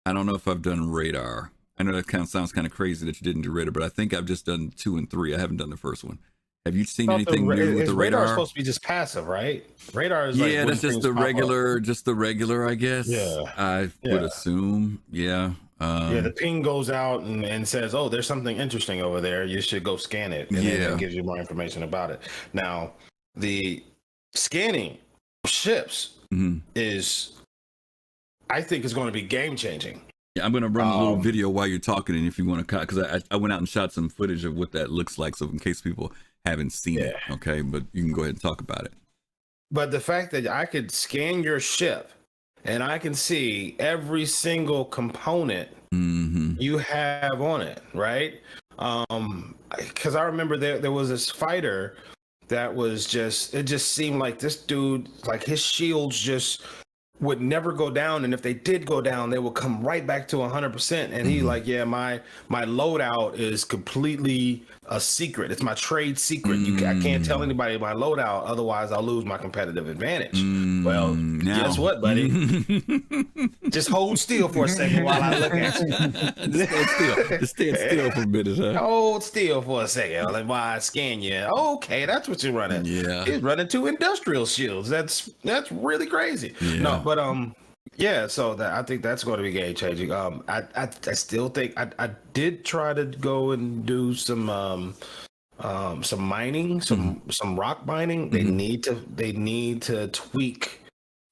S4: I don't know if I've done radar. I know that kind of sounds kind of crazy that you didn't do radar, but I think I've just done 2 and 3. I haven't done the first one. Have you seen anything new with the radar?
S1: Radar supposed to be just passive, right? Radar is
S4: that's just the regular, I guess.
S1: Yeah,
S4: I would assume. Yeah.
S1: The ping goes out and says, "Oh, there's something interesting over there. You should go scan it." And then it gives you more information about it. Now, the scanning of ships I think is going to be game changing.
S4: Yeah, I'm going to run a little video while you're talking, and if you want to, because I went out and shot some footage of what that looks like, so in case people haven't seen it, okay, but you can go ahead and talk about it.
S1: But the fact that I could scan your ship and I can see every single component you have on it, right? Because I remember there was this fighter that was it just seemed like this dude, like his shields just would never go down, and if they did go down, they would come right back to 100%. And he like, yeah, my loadout is completely a secret. It's my trade secret. I can't tell anybody my loadout, otherwise I'll lose my competitive advantage. Well, guess what, buddy? Just hold still for a second while I look at you.
S4: Just stand still for a minute, huh?
S1: Hold still for a second while I scan you. Okay, that's what you're running.
S4: Yeah,
S1: he's running 2 industrial shields. That's really crazy.
S4: Yeah.
S1: No, but yeah. So I think that's going to be game changing. I still think I did try to go and do some mining, some rock mining. They need to tweak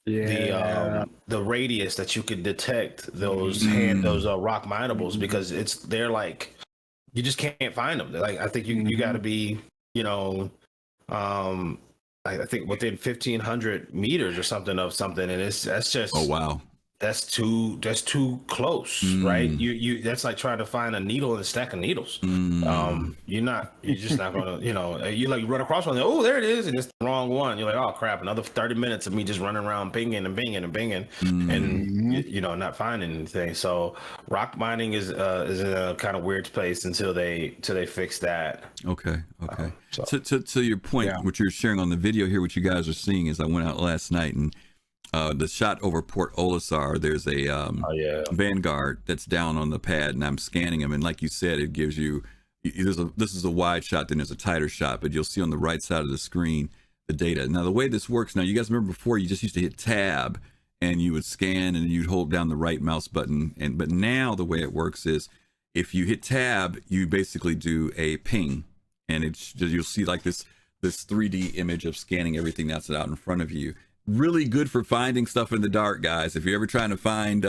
S1: the radius that you can detect those rock minables, because they're like, you just can't find them. Like, I think you got to be, I think within 1,500 meters or something of something, and that's just,
S4: oh wow,
S1: that's too close, right? You that's like trying to find a needle in a stack of needles. You're just not gonna, you run across one, oh, there it is, and it's the wrong one. You're like, oh crap, another 30 minutes of me just running around pinging and binging and binging, and not finding anything. So rock mining is in a kind of weird place until they fix that.
S4: Okay. To your point, what you're sharing on the video here, what you guys are seeing is, I went out last night and the shot over Port Olisar, there's a Vanguard that's down on the pad, and I'm scanning them, and like you said, it gives you, this is a wide shot, then there's a tighter shot, but you'll see on the right side of the screen the data. Now the way this works, now you guys remember before you just used to hit tab and you would scan and you'd hold down the right mouse button, but now the way it works is, if you hit tab, you basically do a ping, and you'll see like this 3D image of scanning everything that's out in front of you. Really good for finding stuff in the dark, guys. If you're ever trying to find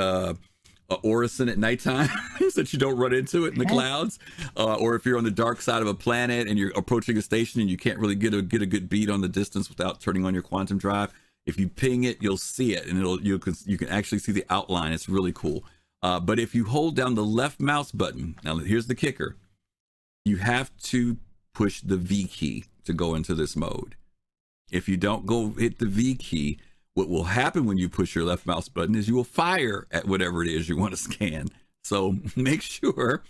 S4: Orison at nighttime so that you don't run into it in the clouds, or if you're on the dark side of a planet and you're approaching a station and you can't really get a good beat on the distance without turning on your quantum drive, if you ping it, you'll see it, and you can actually see the outline. It's really cool. But if you hold down the left mouse button, now here's the kicker, you have to push the V key to go into this mode. If you don't go hit the V key, what will happen when you push your left mouse button is you will fire at whatever it is you want to scan. So make sure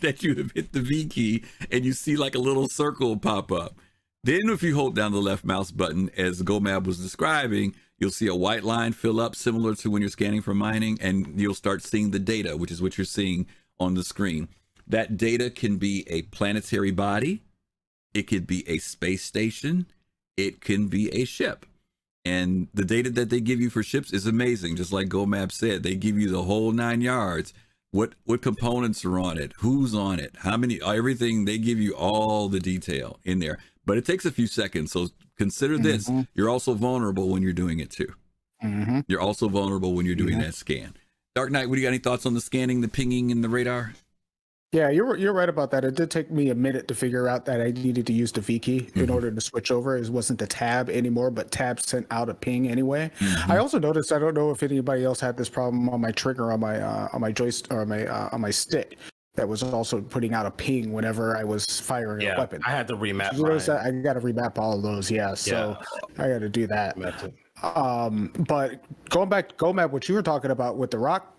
S4: that you have hit the V key and you see like a little circle pop up. Then if you hold down the left mouse button, as Gomab was describing, you'll see a white line fill up, similar to when you're scanning for mining, and you'll start seeing the data, which is what you're seeing on the screen. That data can be a planetary body, it could be a space station, it can be a ship. And the data that they give you for ships is amazing. Just like Gomab said, they give you the whole 9 yards. What components are on it, who's on it, how many, everything. They give you all the detail in there, but it takes a few seconds. So consider this, you're also vulnerable when you're doing it too. You're also vulnerable when you're doing that scan. Dark Knight, what do you got, any thoughts on the scanning, the pinging, and the radar?
S2: Yeah, you're right about that. It did take me a minute to figure out that I needed to use the V key in order to switch over. It wasn't the tab anymore, but tab sent out a ping anyway. I also noticed, I don't know if anybody else had this problem on my trigger on my joystick or on my stick, that was also putting out a ping whenever I was firing a weapon.
S1: I had to remap.
S2: I got to remap all of those. So I got to do that. But going back to Gomab, what you were talking about with the rock,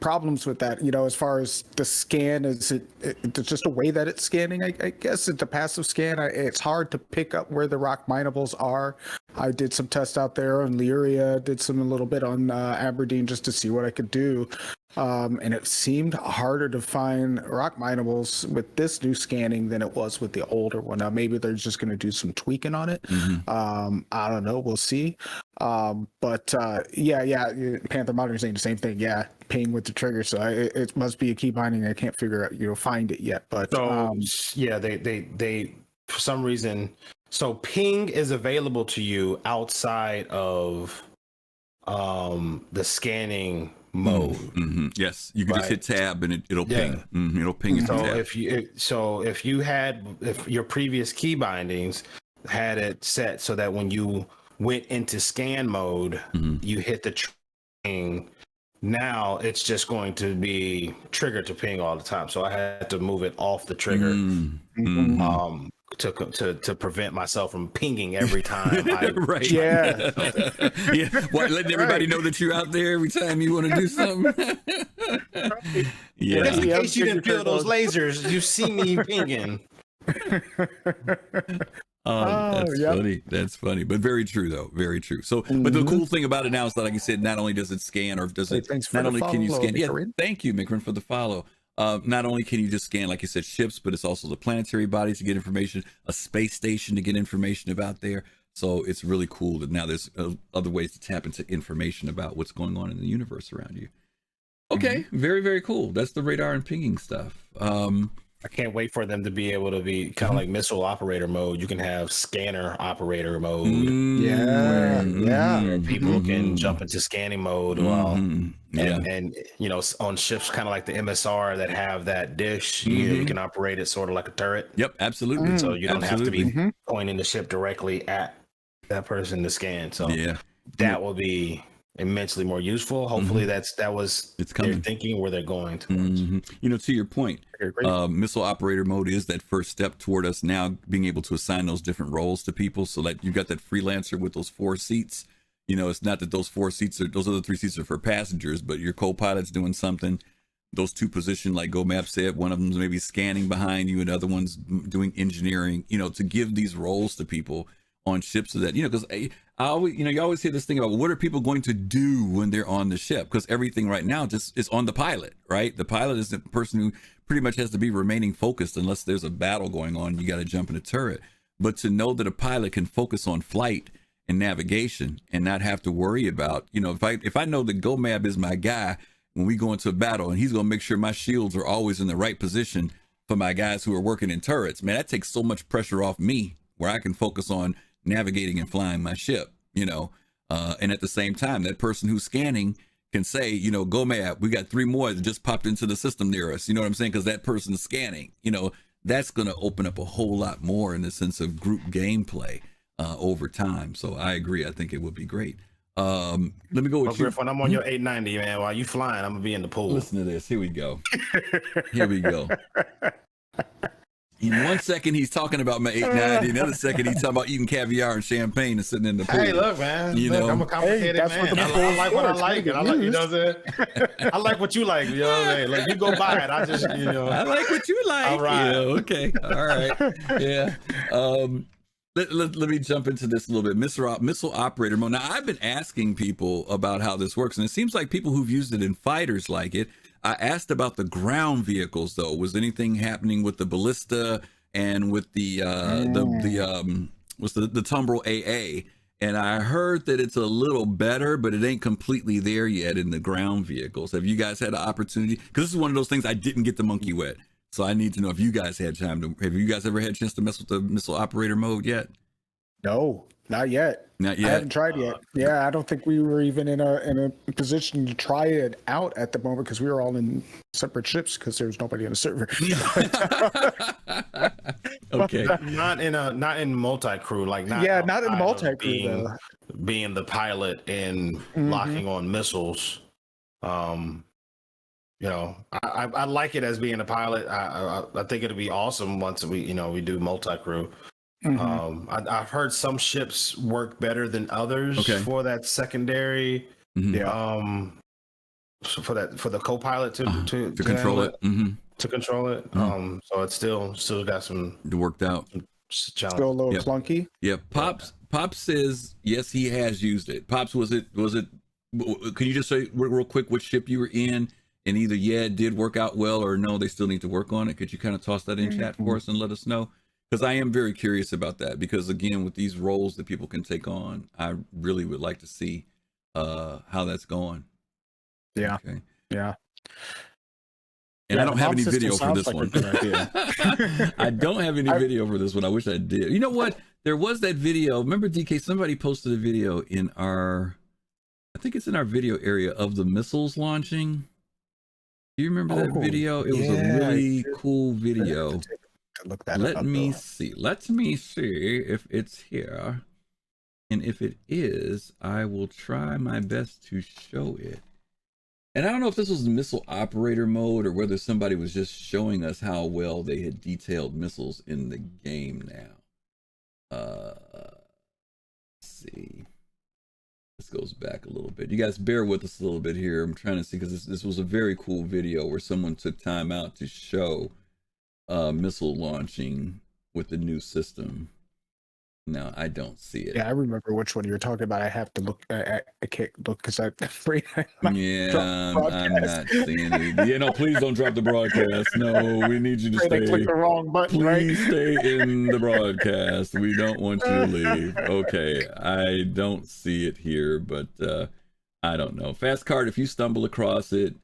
S2: problems with that, as far as the scan, it's just a way that it's scanning. I guess it's a passive scan. It's hard to pick up where the rock minables are. I did some tests out there on Lyria, did a little bit on Aberdeen just to see what I could do. And it seemed harder to find rock minables with this new scanning than it was with the older one. Now, maybe they're just going to do some tweaking on it. I don't know. We'll see. But Panther Modern saying the same thing. Yeah, ping with the trigger. So it must be a key binding. I can't figure out, find it yet. But
S1: they for some reason, so ping is available to you outside of the scanning mode.
S4: Yes, you can just hit tab and it'll ping. It'll ping.
S1: So if your previous key bindings had it set so that when you went into scan mode, you hit the ping. Now it's just going to be triggered to ping all the time. So I had to move it off the trigger to prevent myself from pinging every time.
S4: Right.
S2: Yeah.
S4: Yeah. What, letting everybody know that you're out there every time you want to do something. Yeah.
S1: Just in
S2: Yeah,
S1: case you didn't feel those
S2: those.
S1: lasers, you see me pinging.
S4: That's
S2: yep.
S4: funny. That's funny, but very true though. Very true. So, but the cool thing about it now is that, like you said, not only does it scan, or does
S2: Hey,
S4: it,
S2: thanks for
S4: not
S2: the
S4: only can you
S2: follow,
S4: scan, yeah,
S2: Mikarin.
S4: thank you, Mikarin, for the follow. Not only can you just scan, like you said, ships, but it's also the planetary bodies to get information, a space station to get information about there. So it's really cool that now there's other ways to tap into information about what's going on in the universe around you. Okay, very, very cool. That's the radar and pinging stuff.
S1: I can't wait for them to be able to be kind of like missile operator mode. You can have scanner operator mode.
S2: Yeah, yeah.
S1: Where people can jump into scanning mode while
S4: Yeah.
S1: and you know, on ships kind of like the MSR that have that dish, you can operate it sort of like a turret.
S4: Yep, absolutely.
S1: So you don't have to be
S4: Absolutely.
S1: pointing the ship directly at that person to scan. So
S4: Yeah.
S1: that will be immensely more useful. Hopefully that was
S4: It's
S1: their
S4: coming.
S1: thinking where they're going towards.
S4: You know, to your point,
S2: Great.
S4: missile operator mode is that first step toward us now being able to assign those different roles to people. So that you've got that freelancer with those 4 seats. You know, it's not that those 4 seats are, those other 3 seats are for passengers, but your co-pilot's doing something. Those 2 position, like GomabATL said, one of them's maybe scanning behind you and the other one's doing engineering, you know, to give these roles to people on ships so that, you know, because I always, you know, you always hear this thing about, well, what are people going to do when they're on the ship? Because everything right now just is on the pilot, right? The pilot is the person who pretty much has to be remaining focused unless there's a battle going on. You got to jump in a turret. But to know that a pilot can focus on flight and navigation and not have to worry about, you know, if I know that Gomab is my guy when we go into a battle and he's going to make sure my shields are always in the right position for my guys who are working in turrets, man, that takes so much pressure off me where I can focus on navigating and flying my ship, you know, and at the same time, that person who's scanning can say, you know, Gomab, we got 3 more that just popped into the system near us. You know what I'm saying? Because that person's scanning, you know, that's going to open up a whole lot more in the sense of group gameplay over time. So I agree. I think it would be great. Let me go with you.
S1: Griff, when I'm on your 890, man, while you flying, I'm gonna be in the pool.
S4: Listen to this. Here we go. Here we go. In 1 second, he's talking about my 890. Another second, he's talking about eating caviar and champagne and sitting in the pool.
S1: Hey, look, man.
S4: You
S1: Look,
S4: know?
S1: I'm a complicated
S2: Hey, that's
S1: man.
S2: what the
S1: I like what I
S2: pool's
S1: like,
S2: for.
S1: and I like, you know what I'm saying? I like what you like, you know what I'm saying? Like, you go buy it. I just, you know.
S4: I like what you like.
S1: All right.
S4: Yeah, okay. All right. Yeah. Let me jump into this a little bit. Missile operator mode. Now, I've been asking people about how this works, and it seems like people who've used it in fighters like it. I asked about the ground vehicles, though. Was anything happening with the ballista and with the Tumbrel AA? And I heard that it's a little better, but it ain't completely there yet in the ground vehicles. Have you guys had an opportunity? Because this is one of those things I didn't get the monkey wet. So I need to know if you guys had time to, have you guys ever had a chance to mess with the missile operator mode yet?
S2: No, not yet.
S4: Not
S2: I
S4: yet.
S2: haven't tried yet. Yeah, I don't think we were even in a position to try it out at the moment because we were all in separate ships because there was nobody on the server.
S4: Okay.
S1: Not in multi-crew, like not
S2: Yeah, not in
S1: outside of
S2: multi-crew, though.
S1: being the pilot and locking on missiles. You know, I like it as being a pilot. I think it'd be awesome once we do multi-crew. I've heard some ships work better than others for that secondary.
S4: Mhm.
S1: For the co-pilot to
S4: control
S1: handle
S4: it. Mm-hmm.
S1: to control it. So it's still got some
S4: It worked out.
S2: Still a
S1: challenge.
S2: little
S4: Yep.
S2: clunky.
S4: Yeah. Pops says yes, he has used it. Pops, was it? Can you just say real quick what ship you were in? And either it did work out well, or no, they still need to work on it. Could you kind of toss that in chat for us and let us know? Because I am very curious about that. Because again, with these roles that people can take on, I really would like to see how that's going.
S2: Yeah.
S4: Okay.
S2: Yeah.
S4: And
S2: Yeah,
S4: I don't
S2: the
S4: have
S2: bomb
S4: any video
S2: system
S4: for
S2: sounds
S4: this
S2: like a
S4: one.
S2: good idea.
S4: I don't have any video for this one. I wish I did. You know what? There was that video. Remember, DK, somebody posted a video in I think it's in our video area of the missiles launching. Do you remember that video? It was a really cool video.
S2: Look that
S4: Let
S2: up,
S4: me
S2: though.
S4: see. Let me see if it's here. And if it is, I will try my best to show it. And I don't know if this was missile operator mode or whether somebody was just showing us how well they had detailed missiles in the game now. Let's see. This goes back a little bit. You guys bear with us a little bit here. I'm trying to see, because this was a very cool video where someone took time out to show missile launching with the new system. No, I don't see it.
S2: Yeah, I remember which one you're talking about. I have to look. I can't look because I'm afraid.
S4: Yeah, I'm not seeing it. Yeah, no, please don't drop the broadcast. No, we need you to
S2: I clicked the wrong button.
S4: Please stay in the broadcast. We don't want you to leave. Okay, I don't see it here, but I don't know. Fast Card, if you stumble across it,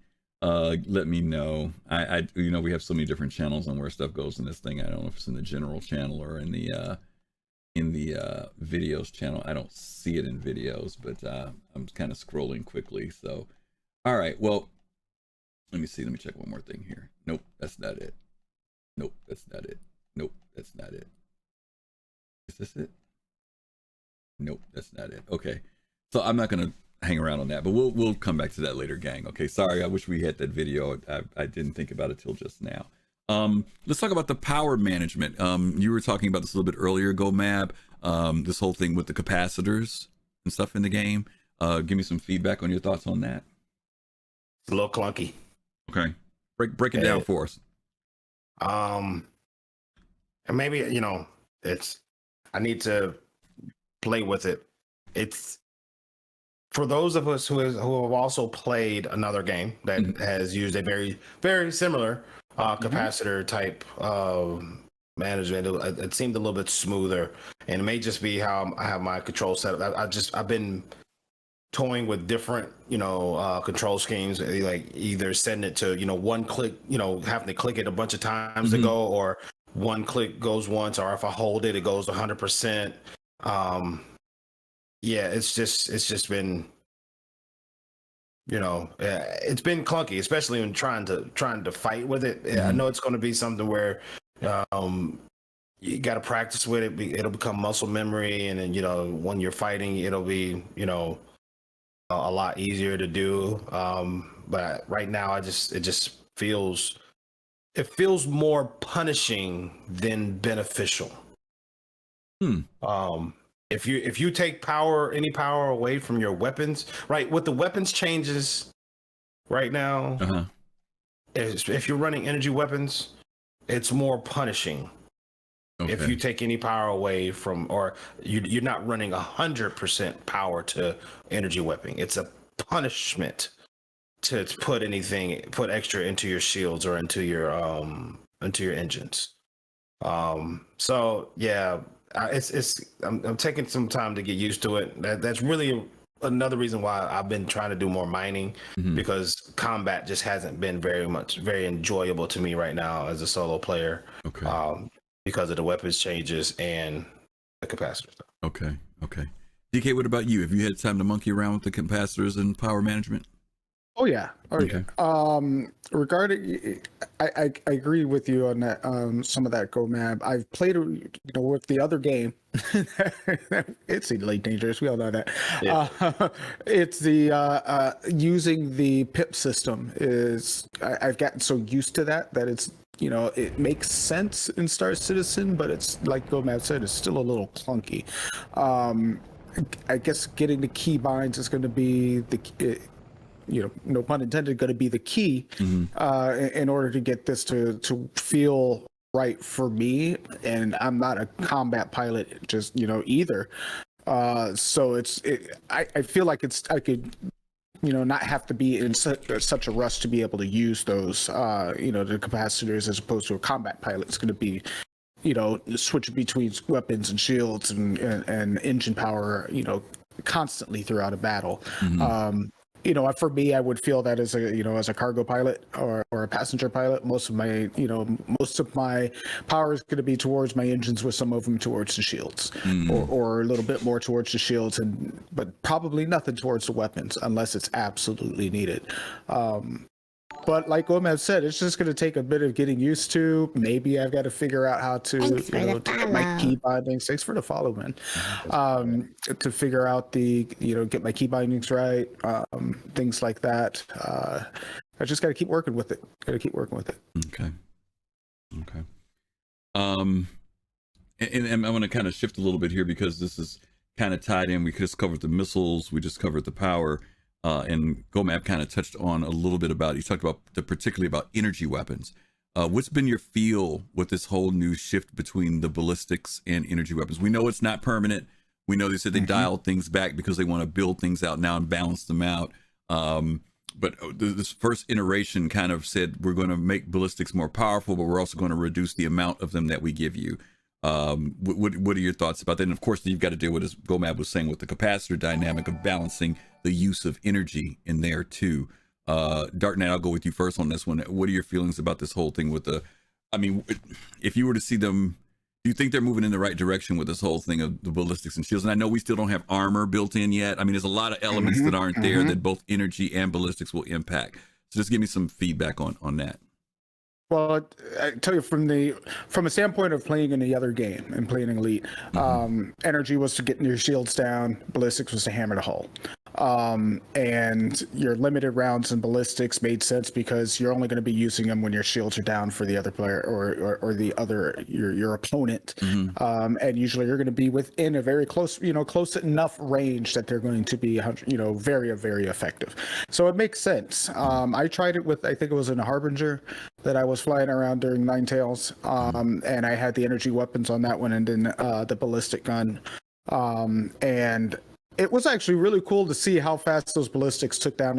S4: let me know. I you know, we have so many different channels on where stuff goes in this thing. I don't know if it's in the general channel or in the videos channel. I don't see it in videos, but I'm kind of scrolling quickly. So, all right, well, let me see. Let me check one more thing here. Nope, that's not it. Nope, that's not it. Nope, that's not it. Is this it? Nope, that's not it. Okay, so I'm not gonna hang around on that, but we'll come back to that later, gang. Okay, sorry, I wish we had that video. I didn't think about it till just now. Let's talk about the power management. You were talking about this a little bit earlier, GomAB, this whole thing with the capacitors and stuff in the game. Give me some feedback on your thoughts on that.
S1: It's a little clunky.
S4: Okay. Break it down for us.
S1: And maybe, you know, I need to play with it. It's for those of us who have also played another game that has used a very, very similar capacitor type management. It seemed a little bit smoother, and it may just be how I have my control set up. I've been toying with different, you know, control schemes, like either setting it to, you know, one click, you know, having to click it a bunch of times to go, or one click goes once, or if I hold it, it goes 100%. Yeah, it's just been, you know, it's been clunky, especially when trying to fight with it. I know it's going to be something where you got to practice with it. It'll become muscle memory, and then, you know, when you're fighting, it'll be, you know, a lot easier to do. But right now, it just feels more punishing than beneficial. If you take any power away from your weapons, right? With the weapons changes right now, if you're running energy weapons, it's more punishing. Okay. If you take any power away from, or you're not running 100% power to energy weapon, it's a punishment to put extra into your shields or into your engines. So yeah. I'm taking some time to get used to it. That's really another reason why I've been trying to do more mining, because combat just hasn't been very enjoyable to me right now as a solo player. Okay. Because of the weapons changes and the capacitors.
S4: Okay. DK, what about you? Have you had time to monkey around with the capacitors and power management?
S2: Oh yeah. Okay. Regarding, I agree with you on that. Some of that GomAB. I've played, you know, with the other game. It's elite dangerous. We all know that. Yeah. It's the using the PIP system is. I've gotten so used to that it's, you know, it makes sense in Star Citizen, but it's like GomAB said, it's still a little clunky. I guess getting the key binds is going to be you know, no pun intended, going to be the key in order to get this to feel right for me. And I'm not a combat pilot, just, you know, either. So I feel like I could, you know, not have to be in such a rush to be able to use those, you know, the capacitors, as opposed to a combat pilot. It's going to be, you know, switch between weapons and shields and engine power, you know, constantly throughout a battle. You know, for me, I would feel that as a cargo pilot or a passenger pilot, most of my power is going to be towards my engines, with some of them towards the shields, or a little bit more towards the shields, but probably nothing towards the weapons unless it's absolutely needed. But like Gomab said, it's just going to take a bit of getting used to. Maybe I've got to figure out how to,
S6: Thanks for the
S2: to get my
S6: follow.
S2: key bindings. Thanks for the follow, man. To figure out get my key bindings right, things like that. I just got to keep working with it.
S4: Okay. And I want to kind of shift a little bit here because this is kind of tied in. We just covered the missiles, we just covered the power, and Gomab kind of touched on a little bit about. He talked about particularly about energy weapons. What's been your feel with this whole new shift between the ballistics and energy weapons? We know it's not permanent. We know they said they dialed things back because they want to build things out now and balance them out. But this first iteration kind of said we're going to make ballistics more powerful, but we're also going to reduce the amount of them that we give you. What are your thoughts about that? And of course, you've got to deal with, as Gomab was saying, with the capacitor dynamic of balancing the use of energy in there too. Dark Knight, I'll go with you first on this one. What are your feelings about this whole thing with if you were to see them, do you think they're moving in the right direction with this whole thing of the ballistics and shields? And I know we still don't have armor built in yet. I mean, there's a lot of elements that aren't there that both energy and ballistics will impact. So just give me some feedback on that.
S2: Well, I tell you, from a standpoint of playing in the other game and playing in Elite, energy was to get your shields down, ballistics was to hammer the hull. And your limited rounds in ballistics made sense because you're only going to be using them when your shields are down for the other player or the other your opponent. And usually you're going to be within a very close enough range that they're going to be very, very effective. So it makes sense. I tried it with, I think it was in a Harbinger that I was flying around during Nine Tails, and I had the energy weapons on that one, and then the ballistic gun, and it was actually really cool to see how fast those ballistics took down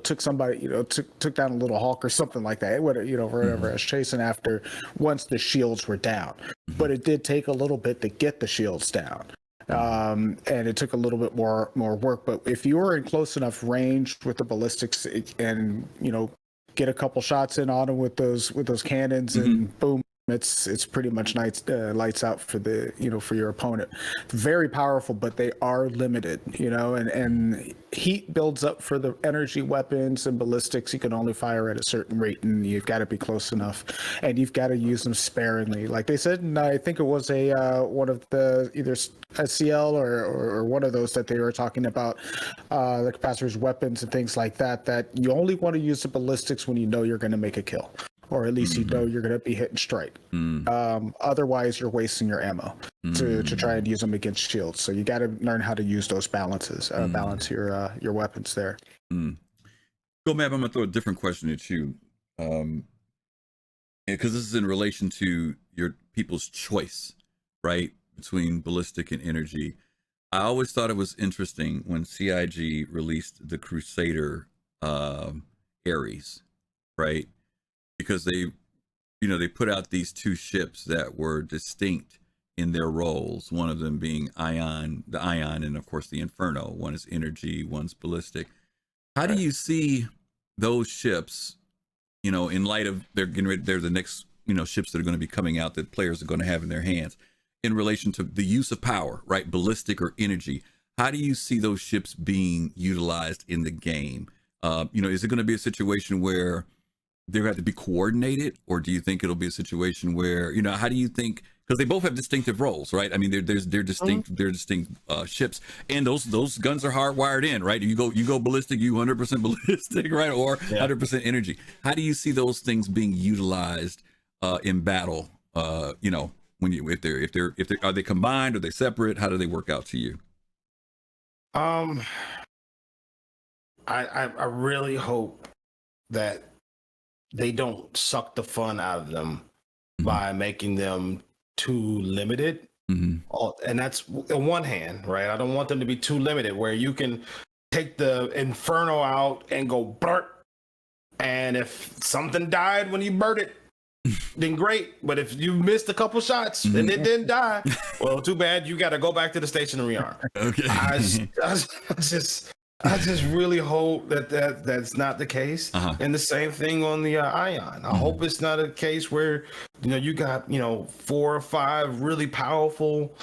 S2: took down a little Hawk or something like that. It would, whatever I was chasing after once the shields were down. But it did take a little bit to get the shields down. And it took a little bit more work. But if you were in close enough range with the ballistics and, get a couple shots in on them with those cannons and boom, it's pretty much lights out for for your opponent. Very powerful, but they are limited, and heat builds up for the energy weapons and ballistics. You can only fire at a certain rate, and you've got to be close enough, and you've got to use them sparingly. Like they said, and I think it was one of the either SCL or one of those that they were talking about, the capacitors, weapons, and things like that. That you only want to use the ballistics when you know you're going to make a kill. Or at least you're going to be hit and strike. Otherwise, you're wasting your ammo to try and use them against shields. So you got to learn how to use those balances, balance your weapons there.
S4: Gomab, I'm going to throw a different question at you, because this is in relation to your people's choice, right, between ballistic and energy. I always thought it was interesting when CIG released the Crusader Ares, right? Because they put out these two ships that were distinct in their roles. One of them being the Ion, and of course the Inferno. One is energy, one's ballistic. How do you see those ships, in light of they're the next, ships that are going to be coming out that players are going to have in their hands, in relation to the use of power, right? Ballistic or energy. How do you see those ships being utilized in the game? Is it going to be a situation where they have to be coordinated, or do you think it'll be a situation where, how do you think, because they both have distinctive roles, right? I mean, they're distinct ships, and those guns are hardwired in, right? You go ballistic, you 100% ballistic, right? Or 100% energy. How do you see those things being utilized in battle? If they're are they combined, are they separate? How do they work out to you?
S1: I really hope that they don't suck the fun out of them by making them too limited. And that's on one hand, right? I don't want them to be too limited where you can take the Inferno out and go burp. And if something died when you burnt it, then great. But if you missed a couple shots and it didn't die, well, too bad. You got to go back to the station and rearm.
S4: Okay.
S1: I just really hope that's not the case. And the same thing on the Ion. I hope it's not a case where, you got, 4 or 5 really powerful,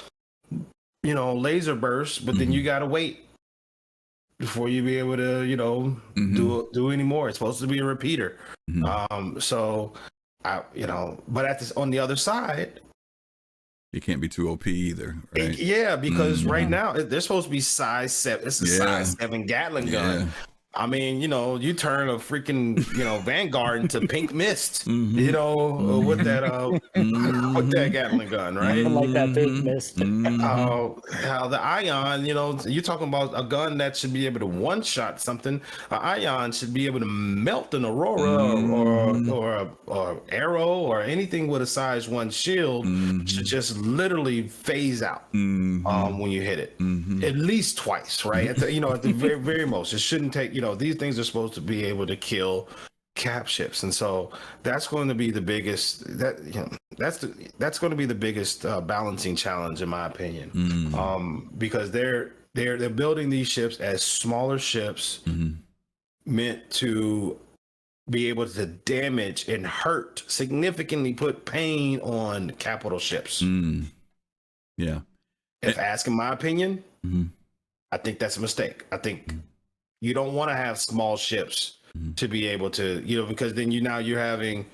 S1: laser bursts, but then you got to wait, before you be able to, do any more. It's supposed to be a repeater. So but on the other side,
S4: you can't be too OP either, right?
S1: Because right now they're supposed to be size 7. It's a size 7 Gatling gun. I mean, you turn a freaking, Vanguard into pink mist, with that, with that Gatling gun, right?
S2: Like that pink mist.
S1: How the Ion, you're talking about a gun that should be able to one-shot something. An Ion should be able to melt an Aurora or arrow or anything with a size 1 shield should just literally phase out when you hit it. At least twice, right? At the very, very most. It shouldn't take, these things are supposed to be able to kill cap ships, and so that's going to be the biggest that's going to be the biggest balancing challenge in my opinion, because they're building these ships as smaller ships meant to be able to damage and hurt significantly, put pain on capital ships. If asking my opinion, I think that's a mistake. I think you don't want to have small ships to be able to, because then you're having,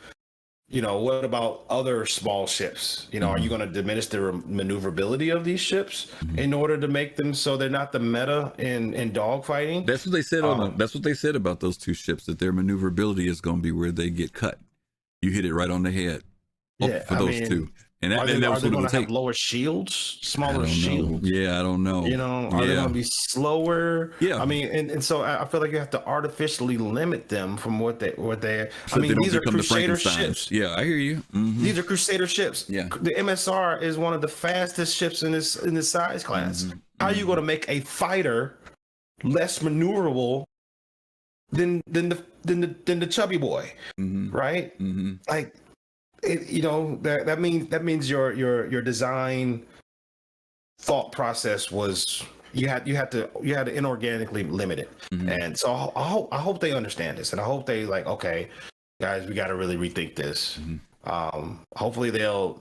S1: what about other small ships? Are you going to diminish the maneuverability of these ships in order to make them so they're not the meta in dogfighting?
S4: That's what they said. That's what they said about those 2 ships, that their maneuverability is going to be where they get cut. You hit it right on the head. For those 2. And
S1: are they going to have lower shields, smaller shields?
S4: Yeah, I don't know.
S1: Are they going to be slower?
S4: Yeah.
S1: I mean, and so I feel like you have to artificially limit them from what they.
S4: So
S1: these are Crusader ships.
S4: Yeah, I hear you.
S1: These are Crusader ships.
S4: Yeah.
S1: The MSR is one of the fastest ships in this size class. How are you going to make a fighter less maneuverable than the chubby boy, right? Like. That means your design thought process was you had to inorganically limit it, and so I hope they understand this, and I hope they okay, guys, we got to really rethink this. Hopefully they'll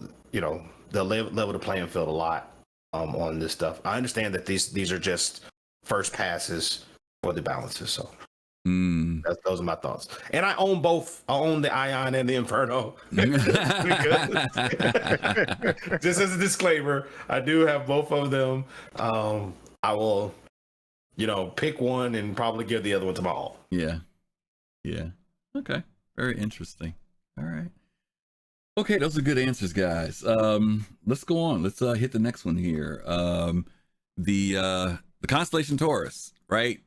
S1: level the playing field a lot on this stuff. I understand that these are just first passes for the balances, so. Those are my thoughts, and I own both. I own the Ion and the Inferno. Just as a disclaimer, I do have both of them. I will, pick one and probably give the other one to my alt.
S4: Yeah. Okay. Very interesting. All right. Okay, those are good answers, guys. Let's go on. Let's hit the next one here. The Constellation Taurus, right?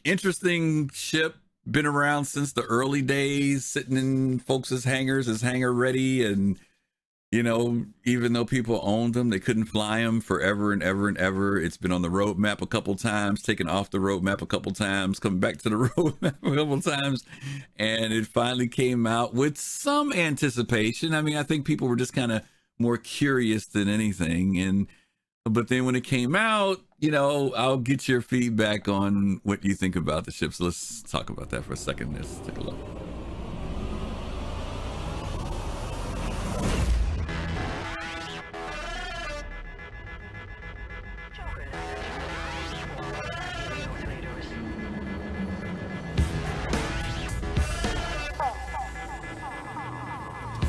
S4: Interesting ship, been around since the early days, sitting in folks' hangars as hangar ready, and even though people owned them, they couldn't fly them forever and ever and ever. It's been on the roadmap a couple times, taken off the roadmap a couple times, coming back to the roadmap a couple times, and it finally came out with some anticipation. I mean, I think people were just kind of more curious than anything, but then when it came out, I'll get your feedback on what you think about the ship. So let's talk about that for a second. Let's take a look.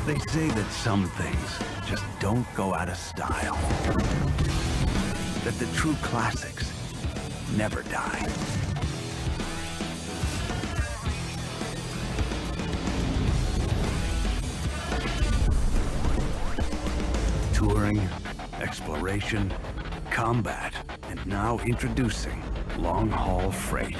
S8: They say that some things just don't go out of style. That the true classics never die. Touring, exploration, combat, and now introducing long-haul freight.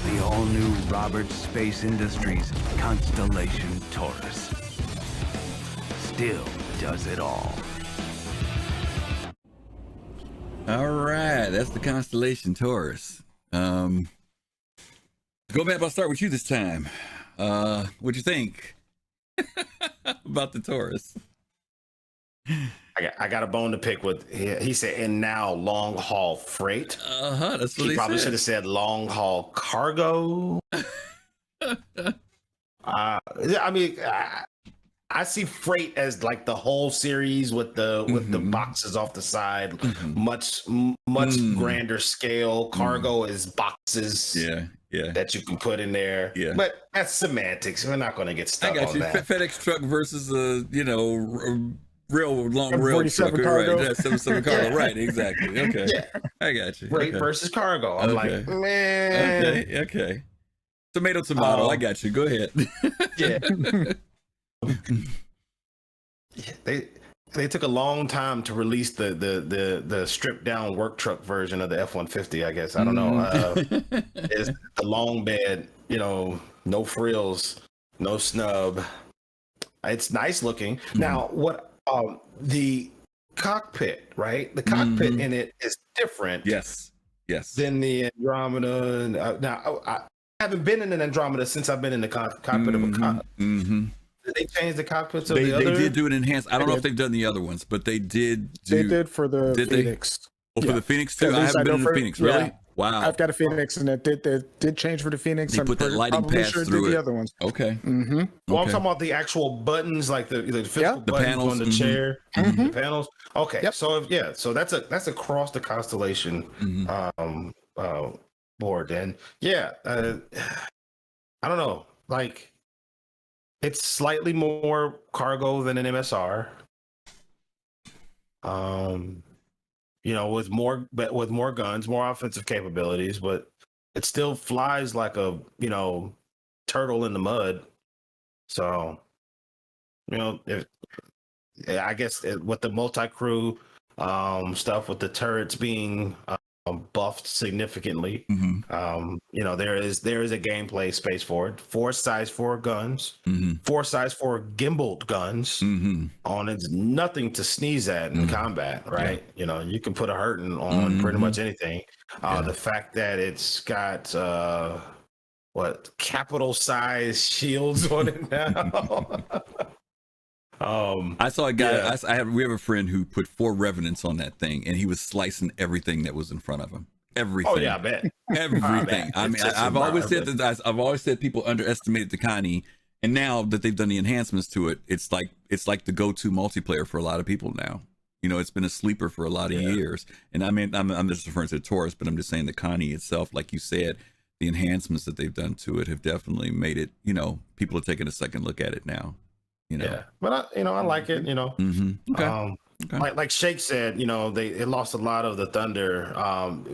S8: The all-new Roberts Space Industries Constellation Taurus still does it all.
S4: All right, that's the Constellation Taurus. Go back. I'll start with you this time. What'd you think about the Taurus?
S1: I got a bone to pick with. He said, and now long haul freight.
S4: That's what he
S1: probably
S4: said.
S1: should have said long haul cargo. I mean, I see freight as like the whole series with the boxes off the side, much grander scale. Cargo is boxes. That you can put in there.
S4: Yeah.
S1: But that's semantics. We're not going to get stuck on that.
S4: FedEx truck versus a real long rail truck,
S2: cargo.
S4: right? 77 cargo, right? Exactly. Okay, I got you.
S1: Freight versus cargo. I'm like, man.
S4: Okay. Tomato. I got you. Go ahead.
S1: Yeah. They took a long time to release the stripped down work truck version of the F-150. I guess I don't know. It's the long bed, no frills, no snub. It's nice looking. Now, what the cockpit, right? The cockpit in it is different.
S4: Yes.
S1: Than the Andromeda. Now, I haven't been in an Andromeda since I've been in the cockpit of a cockpit. Did they change the cockpits of the other?
S4: They did do an enhanced. I don't know if they've done the other ones, but they did.
S2: They did for the Phoenix.
S4: For the Phoenix too. I haven't been in the Phoenix. Really? Wow.
S2: I've got a Phoenix, and it did change for the Phoenix.
S4: They put that lighting pass through it.
S2: The other ones.
S4: Okay.
S1: Well, I'm talking about the actual buttons, like the physical buttons
S4: panels
S1: on the chair, the panels. Okay. So that's across the Constellation board. And I don't know, like. It's slightly more cargo than an MSR. With more guns, more offensive capabilities, but it still flies like a turtle in the mud. So, I guess with the multi-crew stuff, with the turrets being buffed significantly, there is a gameplay space for it. 4 size 4 guns, 4 size 4 gimbaled guns on it's nothing to sneeze at in combat, right? You can put a hurting on pretty much anything. The fact that it's got capital size shields on it now.
S4: I saw a guy. We have a friend who put 4 revenants on that thing, and he was slicing everything that was in front of him. Everything.
S1: Oh yeah, I bet.
S4: Everything. I mean, I've always said that. I've always said people underestimated the Connie, and now that they've done the enhancements to it, it's like the go-to multiplayer for a lot of people now. It's been a sleeper for a lot of years. And I mean, I'm just referring to Taurus, but I'm just saying the Connie itself, like you said, the enhancements that they've done to it have definitely made it. People are taking a second look at it now.
S1: But I like it.
S4: Okay.
S1: Like Shake said, it lost a lot of the thunder,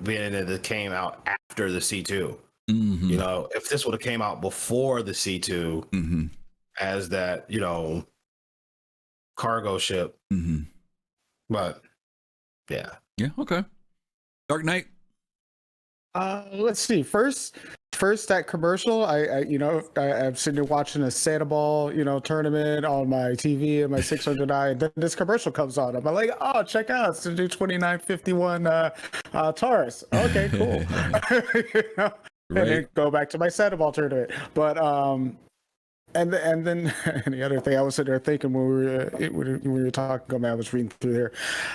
S1: being that it came out after the C2. If this would have came out before the C2, as that cargo ship, but
S4: okay. Dark Knight.
S2: Let's see. First that commercial. I'm sitting there watching a Santa Ball, tournament on my TV and my 600i, and then this commercial comes on. I'm like, oh, check out, it's the new 2951 Taurus. Okay, cool. And then go back to my Santa Ball tournament. But and then the other thing I was sitting there thinking when we were talking, I was reading through there.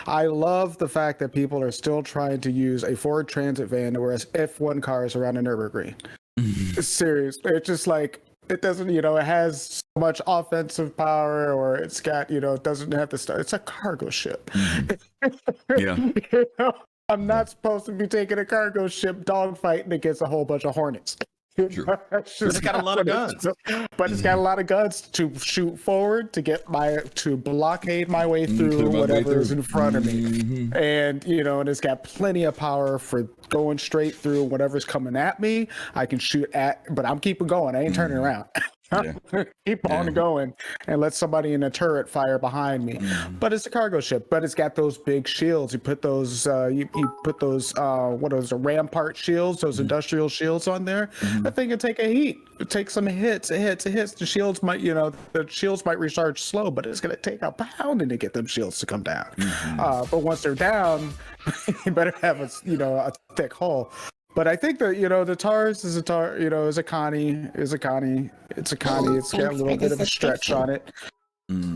S2: I love the fact that people are still trying to use a Ford Transit van to wear F1 cars around a Nürburgring. It's serious. It's just like, it doesn't, it has so much offensive power, or it's got, it doesn't have to start. It's a cargo ship. I'm not supposed to be taking a cargo ship dogfighting against a whole bunch of Hornets.
S4: Sure.
S1: It's got a lot of guns,
S2: but it's got a lot of guns to shoot forward, to blockade my way through whatever is in front of me, and and it's got plenty of power for going straight through whatever's coming at me. I can shoot at, but I'm keeping going. I ain't turning around. Keep on going and let somebody in a turret fire behind me. But it's a cargo ship, but it's got those big shields. You put those you put those what are those, rampart shields, those industrial shields on there. That thing can take a heat. It takes some hits. The shields might, the shields might recharge slow, but it's gonna take a pounding to get them shields to come down. But once they're down, you better have a thick hull. But I think that the Taurus is is a Connie. It's got a little bit of a stretch on it.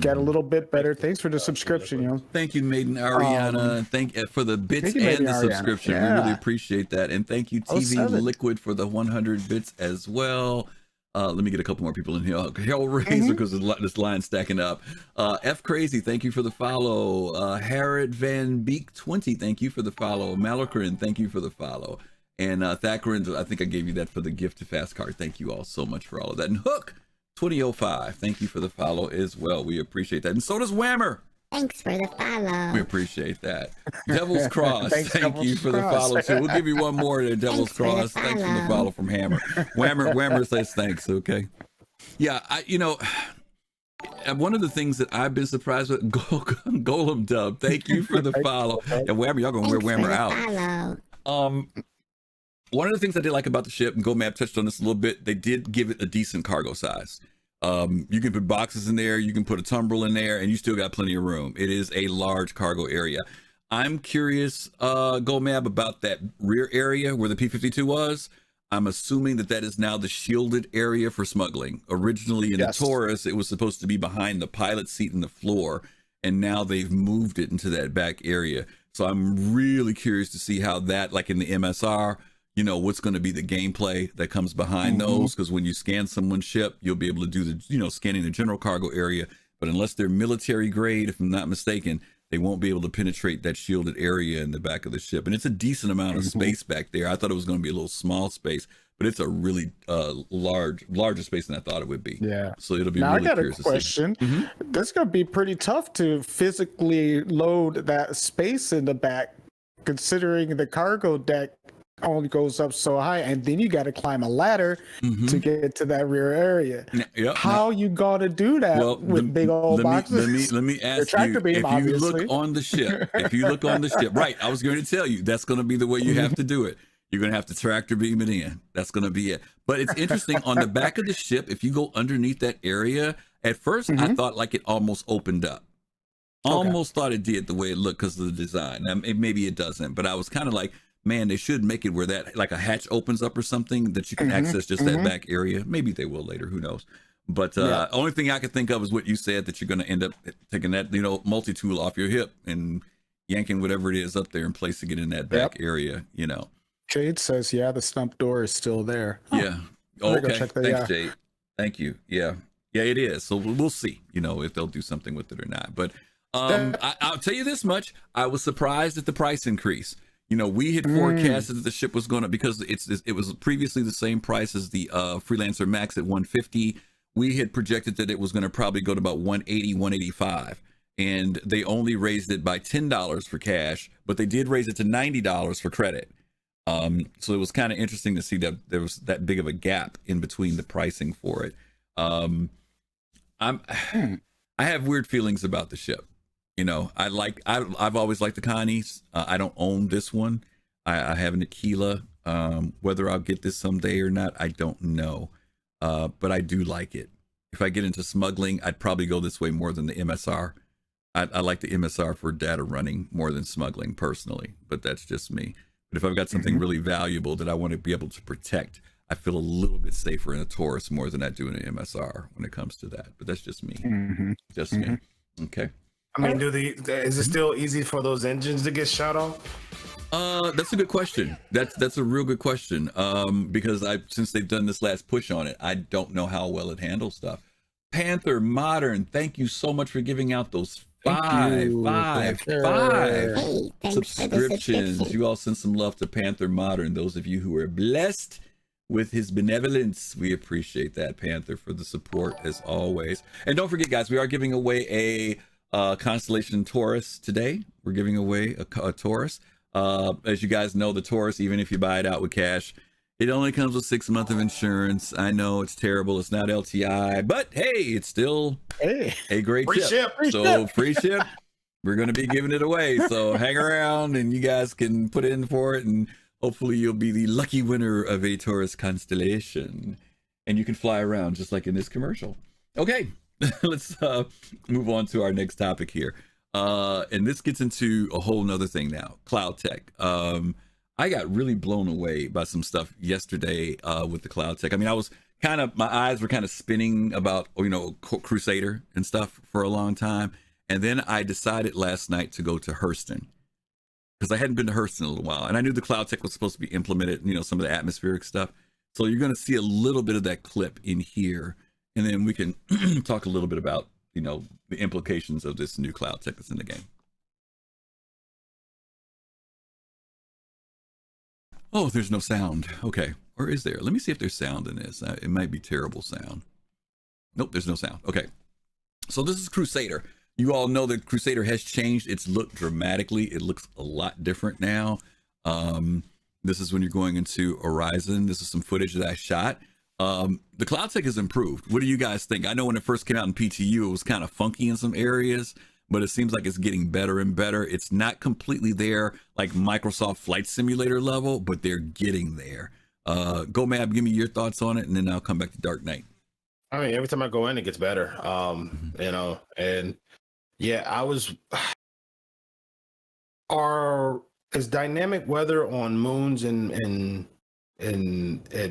S2: Got a little bit better. Thanks for the subscription,
S4: Thank you, Maiden Ariana. Thank for the bits and the subscription. We really appreciate that. And thank you, TV Liquid, for the 100 bits as well. Let me get a couple more people in here. Hellraiser, because this line's stacking up. F Crazy, thank you for the follow. Harrod Van Beek 20, thank you for the follow. Malakrin, thank you for the follow. And Thackerin, I think I gave you that for the gift to Fast Card. Thank you all so much for all of that. And Hook 2005, thank you for the follow as well. We appreciate that. And so does Whammer.
S6: Thanks for the follow.
S4: We appreciate that. Devil's Cross,
S2: Thanks,
S4: thank
S2: Devil's
S4: you for the
S2: Cross.
S4: follow too. We'll give you one more to Devil's
S6: Thanks for the
S4: Cross. Thanks for the
S6: follow.
S4: follow from Hammer. Whammer says thanks. Okay. Yeah, one of the things that I've been surprised with, Golem Dub, thank you for the follow. And Whammer, y'all gonna wear
S6: Thanks for
S4: Whammer
S6: the
S4: out.
S6: follow.
S4: One of the things I did like about the ship, and GoMab touched on this a little bit, they did give it a decent cargo size. You can put boxes in there, you can put a tumbrel in there, and you still got plenty of room. It is a large cargo area. I'm curious, GoMab, about that rear area where the P-52 was. I'm assuming that is now the shielded area for smuggling. Originally in the Taurus, it was supposed to be behind the pilot seat and the floor, and now they've moved it into that back area. So I'm really curious to see how that, like in the MSR, what's going to be the gameplay that comes behind those, because when you scan someone's ship, you'll be able to do the scanning the general cargo area, but unless they're military grade, if I'm not mistaken, they won't be able to penetrate that shielded area in the back of the ship. And it's a decent amount of space back there. I thought it was going to be a little small space, but it's a really larger space than I thought it would be.
S2: Yeah.
S4: So it'll be
S2: now
S4: really
S2: I got a
S4: curious to see.
S2: question. That's going to be pretty tough to physically load that space in the back, considering the cargo deck only goes up so high, and then you got to climb a ladder to get to that rear area. How you gonna do that with big old boxes?
S4: Let me ask
S2: tractor
S4: you,
S2: beam,
S4: if you
S2: obviously.
S4: look on the ship, right, I was going to tell you, that's going to be the way you have to do it. You're going to have to tractor beam it in. That's going to be it. But it's interesting, on the back of the ship, if you go underneath that area, at first I thought like it almost opened up. Almost thought it did the way it looked because of the design. Now, maybe it doesn't, but I was kind of like, man, they should make it where that, like a hatch opens up or something that you can access just that back area. Maybe they will later, who knows. But only thing I could think of is what you said, that you're going to end up taking that, multi-tool off your hip and yanking whatever it is up there and placing it in that back area,
S2: Jade says, the stump door is still there.
S4: Yeah. Okay. Thanks, Jade. Thank you. Yeah, it is. So we'll see, if they'll do something with it or not. But I'll tell you this much. I was surprised at the price increase. We had forecasted that the ship was going to, because it was previously the same price as the Freelancer Max at $150. We had projected that it was going to probably go to about $180, $185. And they only raised it by $10 for cash, but they did raise it to $90 for credit. So it was kind of interesting to see that there was that big of a gap in between the pricing for it. I have weird feelings about the ship. I've always liked the Connies. I don't own this one. I have an Aquila. Whether I'll get this someday or not, I don't know. But I do like it. If I get into smuggling, I'd probably go this way more than the MSR. I like the MSR for data running more than smuggling personally, but that's just me. But if I've got something really valuable that I want to be able to protect, I feel a little bit safer in a Taurus more than I do in an MSR when it comes to that. But that's just me. Just me. Okay.
S1: I mean, is it still easy for those engines to get shot off?
S4: That's a good question. That's a real good question. Because since they've done this last push on it, I don't know how well it handles stuff. Panther Modern, thank you so much for giving out those five subscriptions. You all send some love to Panther Modern. Those of you who are blessed with his benevolence, we appreciate that, Panther, for the support as always. And don't forget, guys, we are giving away a Constellation Taurus today. We're giving away a Taurus. As you guys know, the Taurus, even if you buy it out with cash, it only comes with 6 months of insurance. I know it's terrible. It's not LTI, but hey, it's still a great ship. Free ship. We're going to be giving it away. So hang around and you guys can put in for it. And hopefully you'll be the lucky winner of a Taurus Constellation. And you can fly around just like in this commercial. Okay. Let's move on to our next topic here. And this gets into a whole nother thing now, cloud tech. I got really blown away by some stuff yesterday with the cloud tech. I mean, my eyes were kind of spinning about, Crusader and stuff for a long time. And then I decided last night to go to Hurston, because I hadn't been to Hurston in a little while. And I knew the cloud tech was supposed to be implemented, some of the atmospheric stuff. So you're going to see a little bit of that clip in here, and then we can talk a little bit about, you know, the implications of this new cloud tech that's in the game. Oh, there's no sound. Okay. Or is there? Let me see if there's sound in this. It might be terrible sound. Nope, there's no sound. Okay. So this is Crusader. You all know that Crusader has changed its look dramatically. It looks a lot different now. This is when you're going into Orison. This is some footage that I shot. The cloud tech has improved. What do you guys think? I know when it first came out in PTU, it was kind of funky in some areas, but it seems like it's getting better and better. It's not completely there like Microsoft Flight Simulator level, but they're getting there. Gomab, give me your thoughts on it, and then I'll come back to Dark Knight.
S1: I mean, every time I go in, it gets better. You know, and yeah, is dynamic weather on moons and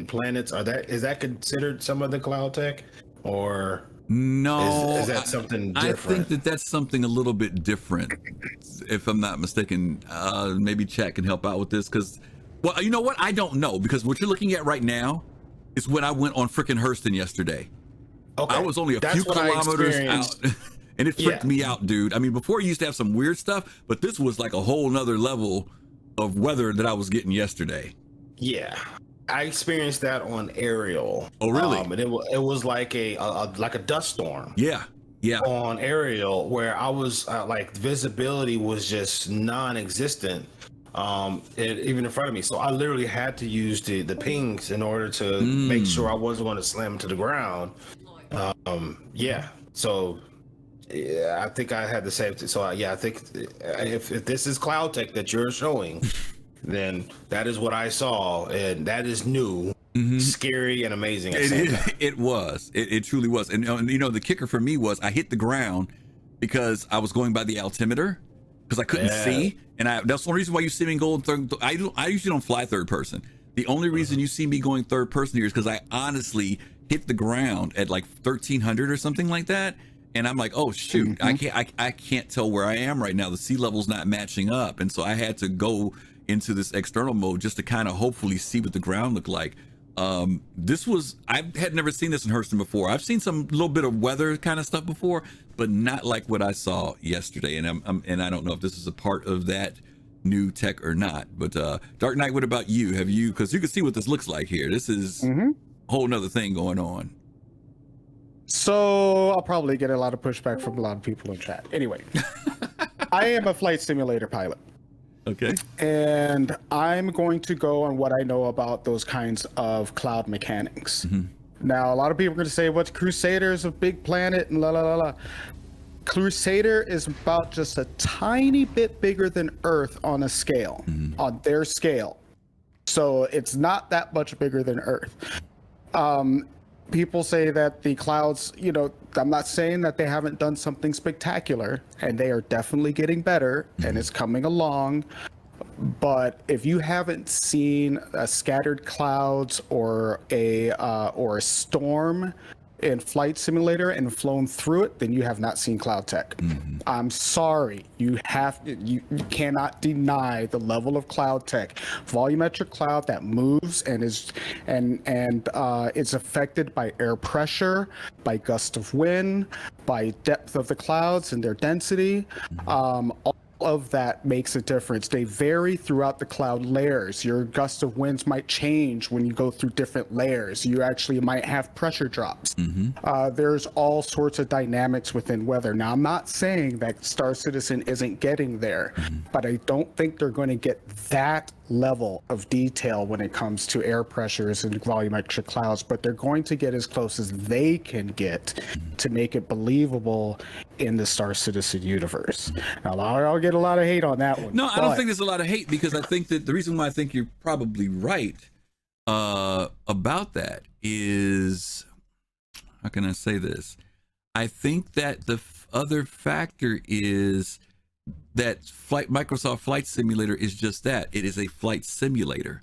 S1: planets, is that considered some of the cloud tech, or
S4: no?
S1: Is that something different?
S4: I think that's something a little bit different, if I'm not mistaken. Maybe chat can help out with this, because, well, you know what? I don't know, because what you're looking at right now is when I went on frickin' Hurston yesterday. Okay. I was only a few kilometers out, and it freaked me out, dude. I mean, before you used to have some weird stuff, but this was like a whole nother level of weather that I was getting yesterday.
S1: Yeah, I experienced that on Ariel.
S4: Oh, really?
S1: And it was like a dust storm.
S4: Yeah.
S1: On Ariel, where I was like visibility was just non-existent, even in front of me. So I literally had to use the pings in order to make sure I wasn't going to slam into the ground. So yeah, I think I had the same. So I think if this is cloud tech that you're showing, then that is what I saw, and that is new, scary, and amazing.
S4: It truly was. And you know, the kicker for me was I hit the ground because I was going by the altimeter because I couldn't see, and that's the only reason why you see me going third. I usually don't fly third person. The only reason you see me going third person here is because I honestly hit the ground at like 1300 or something like that, and I'm like, oh shoot, I can't tell where I am right now. The sea level's not matching up, and so I had to go into this external mode just to kind of hopefully see what the ground looked like. I had never seen this in Hurston before. I've seen some little bit of weather kind of stuff before, but not like what I saw yesterday. And I don't know if this is a part of that new tech or not. But Dark Knight, what about you? Have you? Because you can see what this looks like here. This is a whole nother thing going on.
S2: So I'll probably get a lot of pushback from a lot of people in chat. Anyway, I am a flight simulator pilot.
S4: Okay.
S2: And I'm going to go on what I know about those kinds of cloud mechanics. Now, a lot of people are going to say, what's Crusader is a big planet and la la la la. Crusader is about just a tiny bit bigger than Earth on a scale, on their scale. So it's not that much bigger than Earth. People say that the clouds, you know, I'm not saying that they haven't done something spectacular, and they are definitely getting better, and it's coming along. But if you haven't seen scattered clouds or a storm in Flight Simulator and flown through it, then you have not seen cloud tech. I'm sorry, you cannot deny the level of cloud tech. Volumetric cloud that moves and is it's affected by air pressure, by gust of wind, by depth of the clouds and their density. All of that makes a difference. They vary throughout the cloud layers. Your gust of winds might change when you go through different layers. You actually might have pressure drops. There's all sorts of dynamics within weather. Now, I'm not saying that Star Citizen isn't getting there, but I don't think they're going to get that level of detail when it comes to air pressures and volumetric clouds, but they're going to get as close as they can get to make it believable in the Star Citizen universe. Now, I'll get a lot of hate on that one.
S4: No, I don't think there's a lot of hate, because I think that the reason why I think you're probably right about that is, how can I say this? I think that the other factor is that Microsoft Flight Simulator is just that. It is a flight simulator,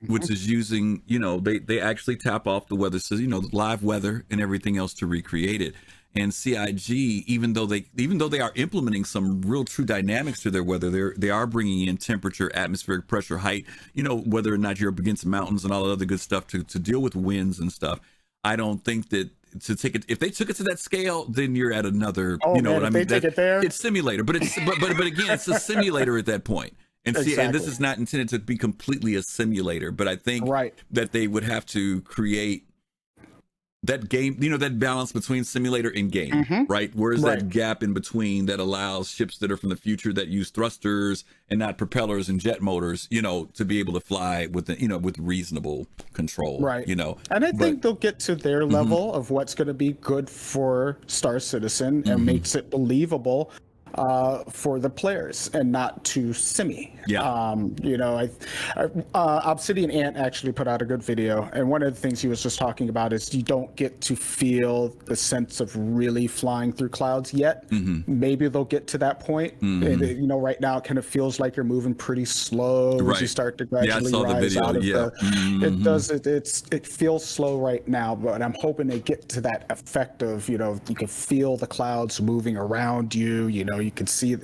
S4: which is using, you know, they actually tap off the weather, so, you know, the live weather and everything else to recreate it. and CIG, even though they are implementing some real true dynamics to their weather, they are bringing in temperature, atmospheric pressure, height, whether or not you're up against mountains and all that other good stuff to deal with winds and stuff. I don't think that if they took it to that scale, then you're at another, what I mean?
S2: Take it there,
S4: it's simulator, but it's but again, it's a simulator at that point. And
S2: exactly.
S4: And this is not intended to be completely a simulator, but I think that they would have to create that game, that balance between simulator and game, right? Where's that gap in between that allows ships that are from the future that use thrusters and not propellers and jet motors, to be able to fly with with reasonable control,
S2: right? And I think they'll get to their level of what's going to be good for Star Citizen and makes it believable for the players and not too simmy. Obsidian Ant actually put out a good video, and one of the things he was just talking about is you don't get to feel the sense of really flying through clouds yet. Maybe they'll get to that point. And, right now it kind of feels like you're moving pretty slow as you start to gradually rise out of it feels slow right now, but I'm hoping they get to that effect of you can feel the clouds moving around you. You can see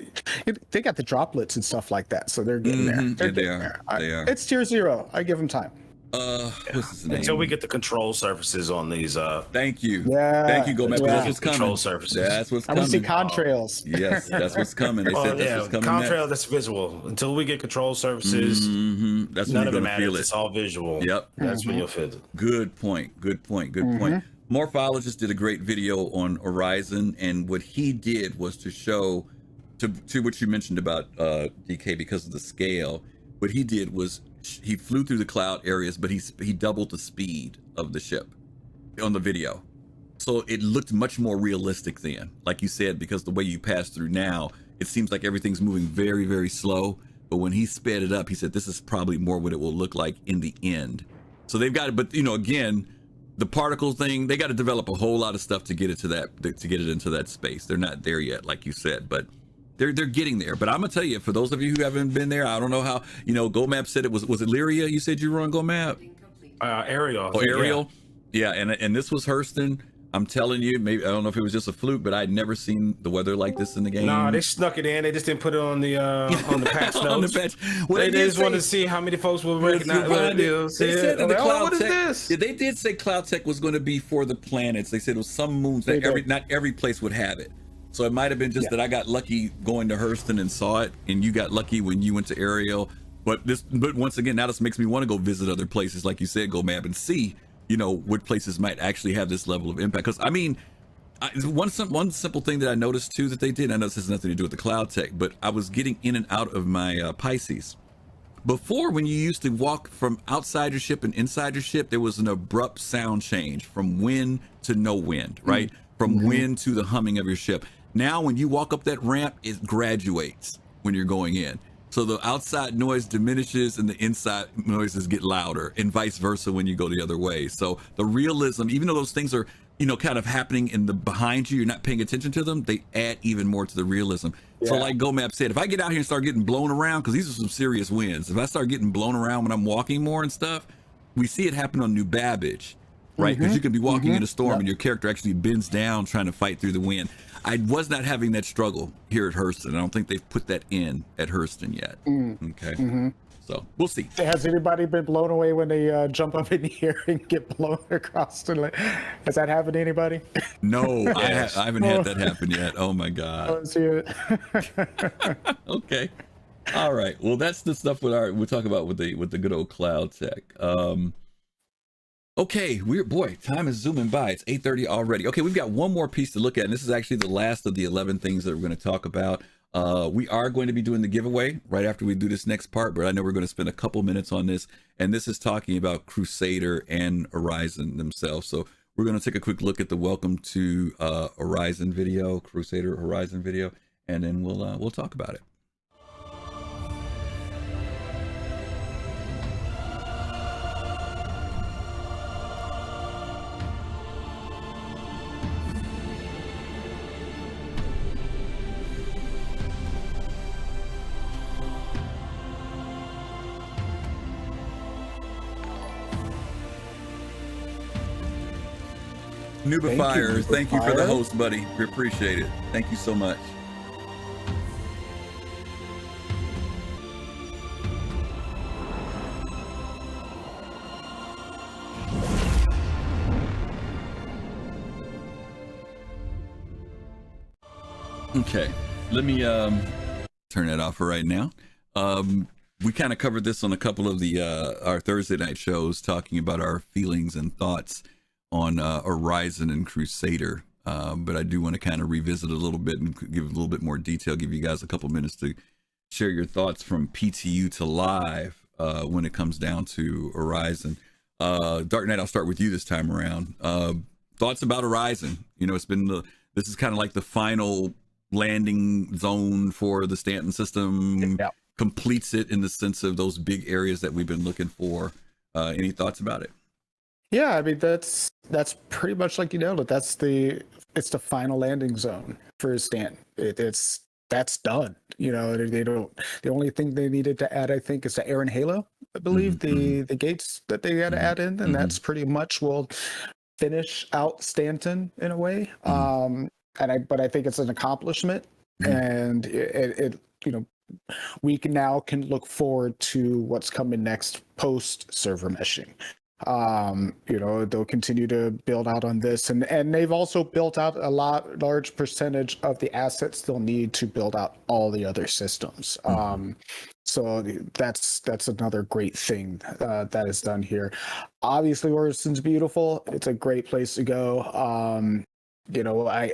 S2: they got the droplets and stuff like that, so they're getting there. They are. It's tier 0. I give them time.
S4: What's his name?
S1: Until we get the control surfaces on these.
S4: Thank you.
S2: Yeah.
S4: Thank you, Gomez. That's what's coming.
S1: Control surfaces.
S4: That's what's coming.
S2: I want to see contrails.
S4: Yes, that's what's coming. They said that's what's coming.
S1: Contrail, that's visual. Until we get control surfaces,
S4: that's
S1: none
S4: when
S1: of
S4: you're
S1: it
S4: gonna feel
S1: matters.
S4: it.
S1: It's all visual.
S4: Yep.
S1: That's when you'll feel it.
S4: Good point. Morphologist did a great video on Orison, and what he did was to show to what you mentioned about DK because of the scale. What he did was he flew through the cloud areas, but he doubled the speed of the ship on the video, so it looked much more realistic then. Like you said, because the way you pass through now, it seems like everything's moving very, very slow. But when he sped it up, he said this is probably more what it will look like in the end. So they've got it, but again, the particle thing, they got to develop a whole lot of stuff to get it to get it into that space. They're not there yet, like you said, but they're getting there. But I'm gonna tell you, for those of you who haven't been there, I don't know how. Gomab said it was it Lyria? You said you were on Gomab?
S1: Ariel.
S4: Oh, Ariel. Yeah, and this was Hurston. I'm telling you, maybe I don't know if it was just a fluke, but I'd never seen the weather like this in the game.
S1: No, they snuck it in. They just didn't put it on the patch notes.
S4: On the patch. Well,
S1: they just wanted to see how many folks will recognize what it is.
S4: They said that the Cloud
S1: what is
S4: Tech,
S1: this?
S4: They did say Cloud Tech was going to be for the planets. They said it was some moons that not every place would have it. So it might have been just that I got lucky going to Hurston and saw it, and you got lucky when you went to Ariel. But once again, now this makes me want to go visit other places, like you said, Gomab, and see, what places might actually have this level of impact. Because I mean, one simple thing that I noticed too that they did, I know this has nothing to do with the Cloud Tech, but I was getting in and out of my Pisces. Before, when you used to walk from outside your ship and inside your ship, there was an abrupt sound change from wind to no wind, right? From wind to the humming of your ship. Now, when you walk up that ramp, it graduates when you're going in. So the outside noise diminishes and the inside noises get louder, and vice versa when you go the other way. So the realism, even though those things are, kind of happening in the behind you, you're not paying attention to them, they add even more to the realism. Yeah. So like Gomab said, if I get out here and start getting blown around, because these are some serious winds, if I start getting blown around when I'm walking more and stuff, we see it happen on New Babbage, right? Because you can be walking in a storm and your character actually bends down trying to fight through the wind. I was not having that struggle here at Hurston. I don't think they've put that in at Hurston yet. Okay. So we'll see.
S2: Has anybody been blown away when they jump up in the air and get blown across the lake? Has that happened to anybody?
S4: No, I haven't had that happen yet. Oh my God.
S2: Let's hear it.
S4: Okay. All right. Well, that's the stuff we'll talk about with the good old Cloud Tech. Okay, time is zooming by. It's 8:30 already. Okay, we've got one more piece to look at, and this is actually the last of the 11 things that we're going to talk about. We are going to be doing the giveaway right after we do this next part, but I know we're going to spend a couple minutes on this, and this is talking about Crusader and Orison themselves. So we're going to take a quick look at the Welcome to Orison video, Crusader Orison video, and then we'll talk about it. Nubifier, thank you for the
S2: Nubifier.
S4: host, buddy. We appreciate it. Thank you so much. Okay, let me turn that off for right now. We kind of covered this on a couple of the our Thursday night shows, talking about our feelings and thoughts on Orison and Crusader. But I do want to kind of revisit a little bit and give a little bit more detail, give you guys a couple minutes to share your thoughts from PTU to live when it comes down to Orison. Dark Knight, I'll start with you this time around. Thoughts about Orison? You know, it's been this is kind of like the final landing zone for the Stanton system.
S2: Yep.
S4: Completes it in the sense of those big areas that we've been looking for. Any thoughts about it?
S2: Yeah, I mean that's pretty much like you nailed it. It's the final landing zone for Stanton. That's done. You know, they don't. The only thing they needed to add, I think, is the Air and Halo. I believe the gates that they had to add in, and that's pretty much will finish out Stanton in a way. But I think it's an accomplishment, and it you know, we can look forward to what's coming next post server meshing. You know, they'll continue to build out on this, and they've also built out a large percentage of the assets they'll need to build out all the other systems. So that's another great thing that is done here. Obviously, Orison's beautiful. It's a great place to go. You know, I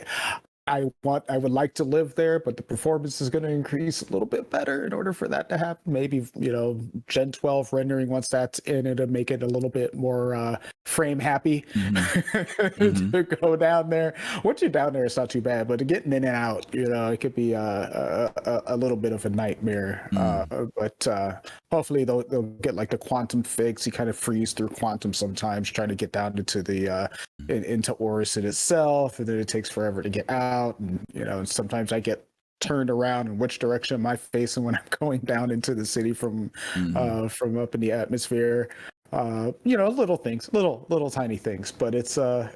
S2: would like to live there, but the performance is going to increase a little bit better in order for that to happen. Maybe, you know, Gen 12 rendering, once that's in, it'll make it a little bit more frame happy to go down there. Once you're down there, it's not too bad, but getting in and out, you know, it could be a little bit of a nightmare. But hopefully they'll get like the quantum fix. You kind of freeze through quantum sometimes, trying to get down into the into Orison itself, and then it takes forever to get out. And you know, and sometimes I get turned around in which direction am I facing when I'm going down into the city from up in the atmosphere. You know, little things, little tiny things, but it's a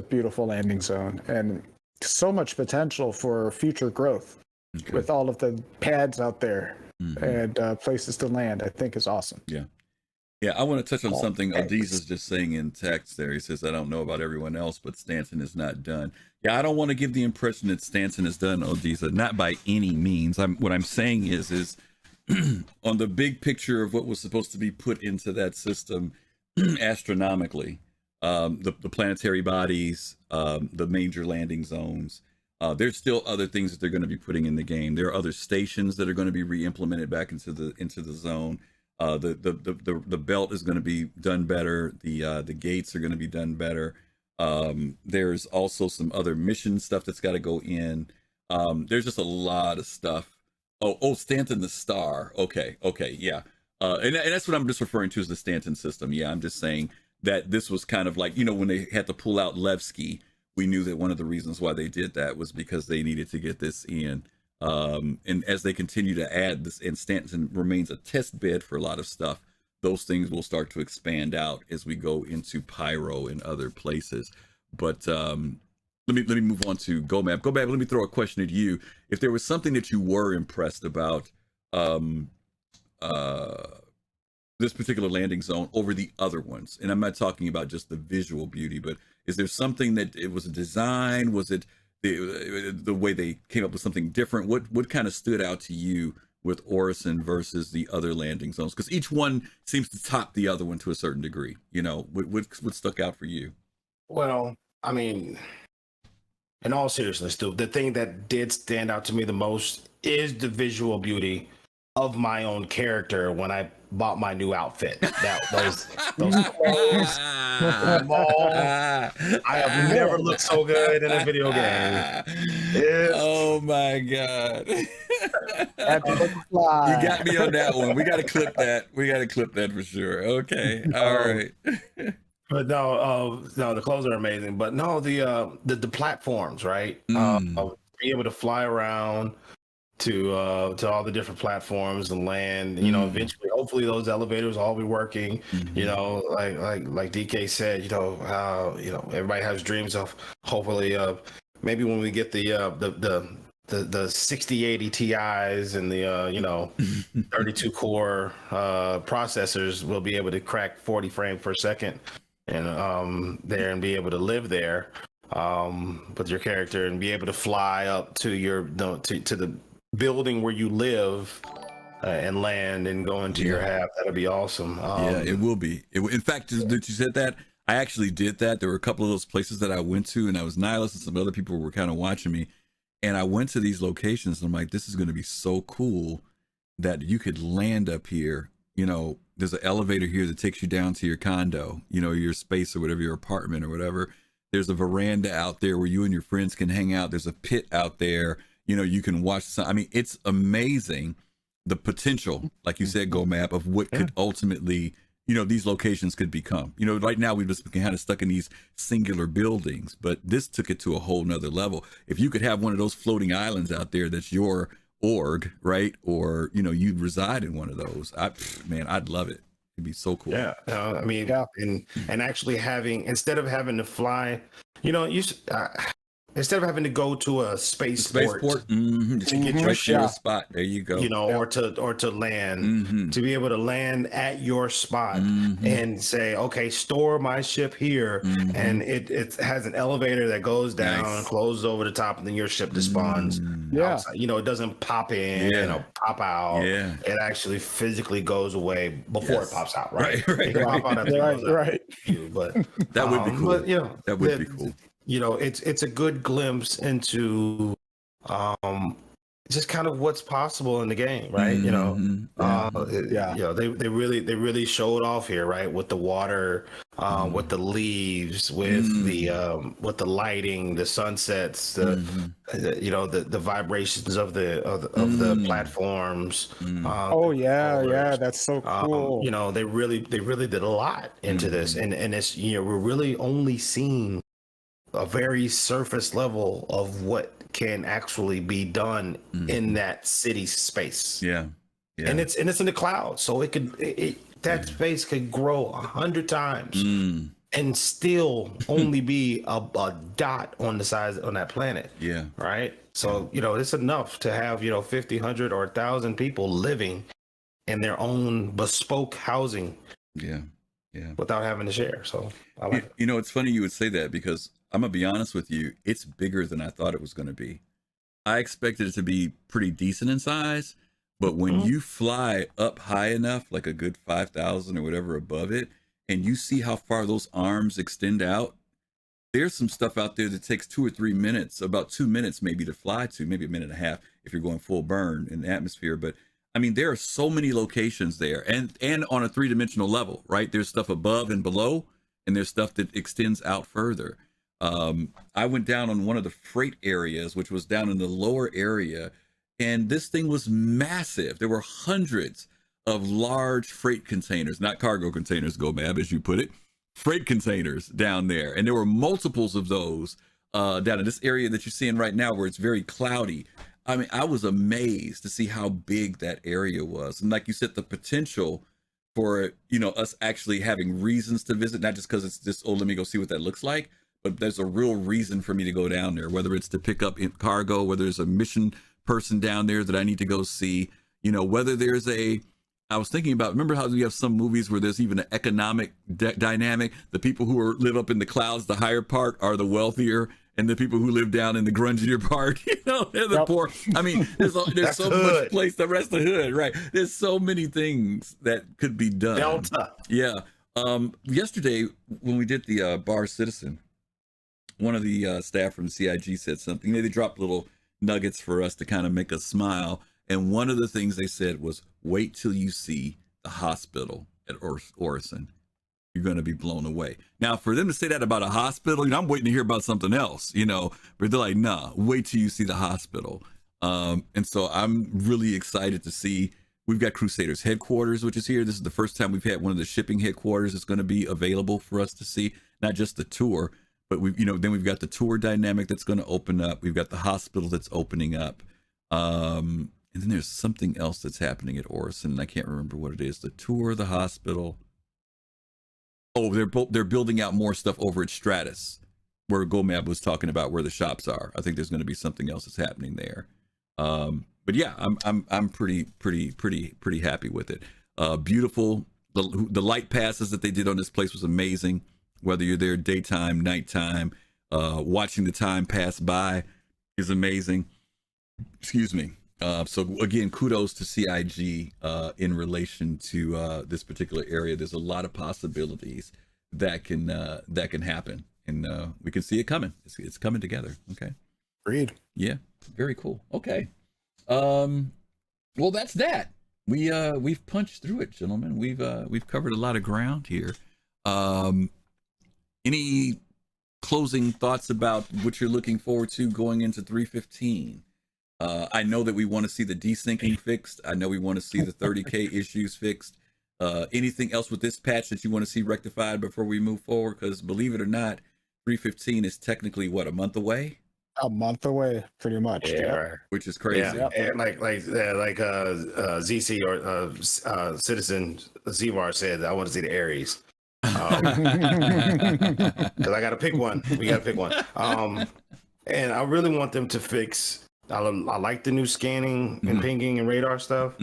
S2: beautiful landing zone and so much potential for future growth with all of the pads out there and places to land. I think is awesome.
S4: Yeah, I want to touch on something Adiz is just saying in text there. He says, I don't know about everyone else, but Stanton is not done. Yeah, I don't want to give the impression that Stanton is done, Adiz, not by any means. What I'm saying is on the big picture of what was supposed to be put into that system astronomically, the planetary bodies, the major landing zones, there's still other things that they're going to be putting in the game. There are other stations that are going to be re-implemented back into the zone. The belt is going to be done better. The gates are going to be done better. There's also some other mission stuff that's got to go in. There's just a lot of stuff. Oh, Stanton the Star. Okay, yeah. And that's what I'm just referring to as the Stanton system. Yeah, I'm just saying that this was kind of like, you know, when they had to pull out Levski, we knew that one of the reasons why they did that was because they needed to get this in. And as they continue to add this, and Stanton remains a test bed for a lot of stuff, those things will start to expand out as we go into Pyro and other places. But let me move on to Gomab. Gomab, let me throw a question at you. If there was something that you were impressed about this particular landing zone over the other ones, and I'm not talking about just the visual beauty, but is there something that it was a design? Was it the way they came up with something different? What kind of stood out to you with Orison versus the other landing zones? Because each one seems to top the other one to a certain degree. You know, what stuck out for you?
S1: Well, I mean, in all seriousness, the thing that did stand out to me the most is the visual beauty of my own character when I bought my new outfit. Those clothes, I have never looked so good in a video game.
S4: Oh my god! You
S2: Fly.
S4: got me on that one. We got to clip that. We got to clip that for sure. Okay, all right.
S1: But no, the clothes are amazing. But no, the platforms, right? Be able to fly around, to all the different platforms and land. You know, eventually, hopefully, those elevators will all be working. You know, like DK said, you know, how everybody has dreams of hopefully maybe when we get the 6080 Ti's and the 32 core processors, will be able to crack 40 frames per second and there and be able to live there with your character and be able to fly up to your to the building where you live and land and go into your hab. That'll be awesome.
S4: Yeah, it will be. In fact, that you said that, I actually did that. There were a couple of those places that I went to, and I was Nihilus and some other people were kind of watching me. And I went to these locations and I'm like, this is going to be so cool that you could land up here. You know, there's an elevator here that takes you down to your condo, you know, your space or whatever, your apartment or whatever. There's a veranda out there where you and your friends can hang out. There's a pit out there. You know, you can watch some. I mean, it's amazing the potential, like you said, GomabATL, of what could ultimately, you know, these locations could become. You know, right now we've just been kind of stuck in these singular buildings, but this took it to a whole nother level. If you could have one of those floating islands out there that's your org, right? Or, you know, you'd reside in one of those. Man, I'd love it. It'd be so cool.
S1: Yeah. I mean, and actually having, instead of having to fly, you know, instead of having to go to a spaceport
S4: to get your right spot, there you go.
S1: You know, or to land, to be able to land at your spot and say, okay, store my ship here, and it has an elevator that goes down and closes over the top, and then your ship despawns. Outside. You know, it doesn't pop in or pop out. Yeah. It actually physically goes away before it pops out. Right. Right. But
S4: that would be cool.
S1: But, you know,
S4: that would be cool.
S1: You know, it's a good glimpse into just kind of what's possible in the game, right? You know, you know, they really showed off here, right? With the water, with the leaves, with the lighting, the sunsets, you know, the vibrations of the platforms.
S2: That's so cool.
S1: You know, they really did a lot into this, and it's, you know, we're really only seeing a very surface level of what can actually be done in that city space. And it's in the cloud, so that space could grow 100 times and still only be a dot on the size on that planet. Right. So you know, it's enough to have, you know, 50, 100 or 1,000 people living in their own bespoke housing. Without having to share. So I like it.
S4: You know, it's funny you would say that, because I'm gonna be honest with you, it's bigger than I thought it was gonna be. I expected it to be pretty decent in size, but when you fly up high enough, like a good 5,000 or whatever above it, and you see how far those arms extend out, there's some stuff out there that takes 2 or 3 minutes, about 2 minutes maybe to fly to, maybe a minute and a half if you're going full burn in the atmosphere. But I mean, there are so many locations there, and on a 3-dimensional level, right? There's stuff above and below, and there's stuff that extends out further. I went down on one of the freight areas, which was down in the lower area, and this thing was massive. There were hundreds of large freight containers, not cargo containers, GomabATL, as you put it, freight containers down there. And there were multiples of those down in this area that you're seeing right now, where it's very cloudy. I mean, I was amazed to see how big that area was. And like you said, the potential for, you know, us actually having reasons to visit, not just because it's just, oh, let me go see what that looks like, but there's a real reason for me to go down there, whether it's to pick up cargo, whether there's a mission person down there that I need to go see, you know, whether there's I was thinking about, remember how you have some movies where there's even an economic dynamic? The people who live up in the clouds, the higher part, are the wealthier, and the people who live down in the grungier part, you know, they're the poor. I mean, there's so much place, the rest of the hood, right? There's so many things that could be done.
S1: Delta.
S4: Yeah. Yesterday, when we did the Bar Citizen, one of the staff from CIG said something. They dropped little nuggets for us to kind of make us smile. And one of the things they said was, wait till you see the hospital at Orison. You're going to be blown away. Now, for them to say that about a hospital, you know, I'm waiting to hear about something else, you know, but they're like, nah, wait till you see the hospital. And so I'm really excited to see. We've got Crusaders Headquarters, which is here. This is the first time we've had one of the shipping headquarters that's going to be available for us to see, not just the tour, but then we've got the tour dynamic that's going to open up. We've got the hospital that's opening up. And then there's something else that's happening at Orison. I can't remember what it is. The tour, the hospital. Oh, they're building out more stuff over at Stratus, where Gomab was talking about where the shops are. I think there's going to be something else that's happening there. But yeah, I'm pretty happy with it. Beautiful. The light passes that they did on this place was amazing. Whether you're there daytime, nighttime, watching the time pass by is amazing. Excuse me. So again, kudos to CIG in relation to this particular area. There's a lot of possibilities that can happen, and we can see it coming. It's coming together. Okay.
S2: Agreed.
S4: Yeah. Very cool. Okay. Well, that's that. We've punched through it, gentlemen. We've covered a lot of ground here. Any closing thoughts about what you're looking forward to going into 315? I know that we want to see the desyncing fixed. I know we want to see the 30K issues fixed. Anything else with this patch that you want to see rectified before we move forward? Because believe it or not, 315 is technically what, a month away?
S2: A month away, pretty much.
S1: Yeah, right.
S4: Which is crazy.
S1: Yeah, and like ZC or Citizen Zvar said, I want to see the Aries. Because I got to pick one. We got to pick one. And I really want them to fix. I like the new scanning and pinging and radar stuff.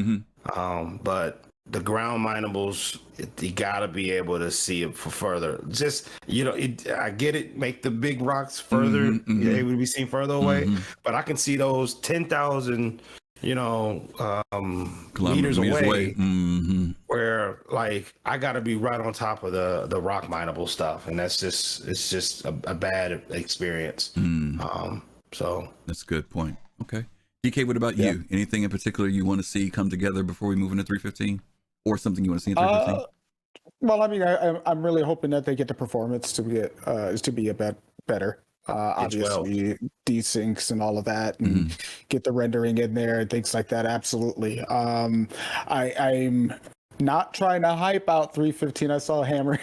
S1: But the ground minables, you got to be able to see it for further. Just, I get it. Make the big rocks further. Able to be seen further away. But I can see those 10,000, meters away. Where like I got to be right on top of the rock mineable stuff, and it's just a bad experience. So
S4: that's a good point. Okay, DK, what about you? Anything in particular you want to see come together before we move into 315, or something you want to see in 315?
S2: Well, I mean, I'm really hoping that they get the performance to be a bit better. Obviously, desyncs and all of that, and get the rendering in there and things like that. Absolutely. I'm not trying to hype out 315. I saw Hammer's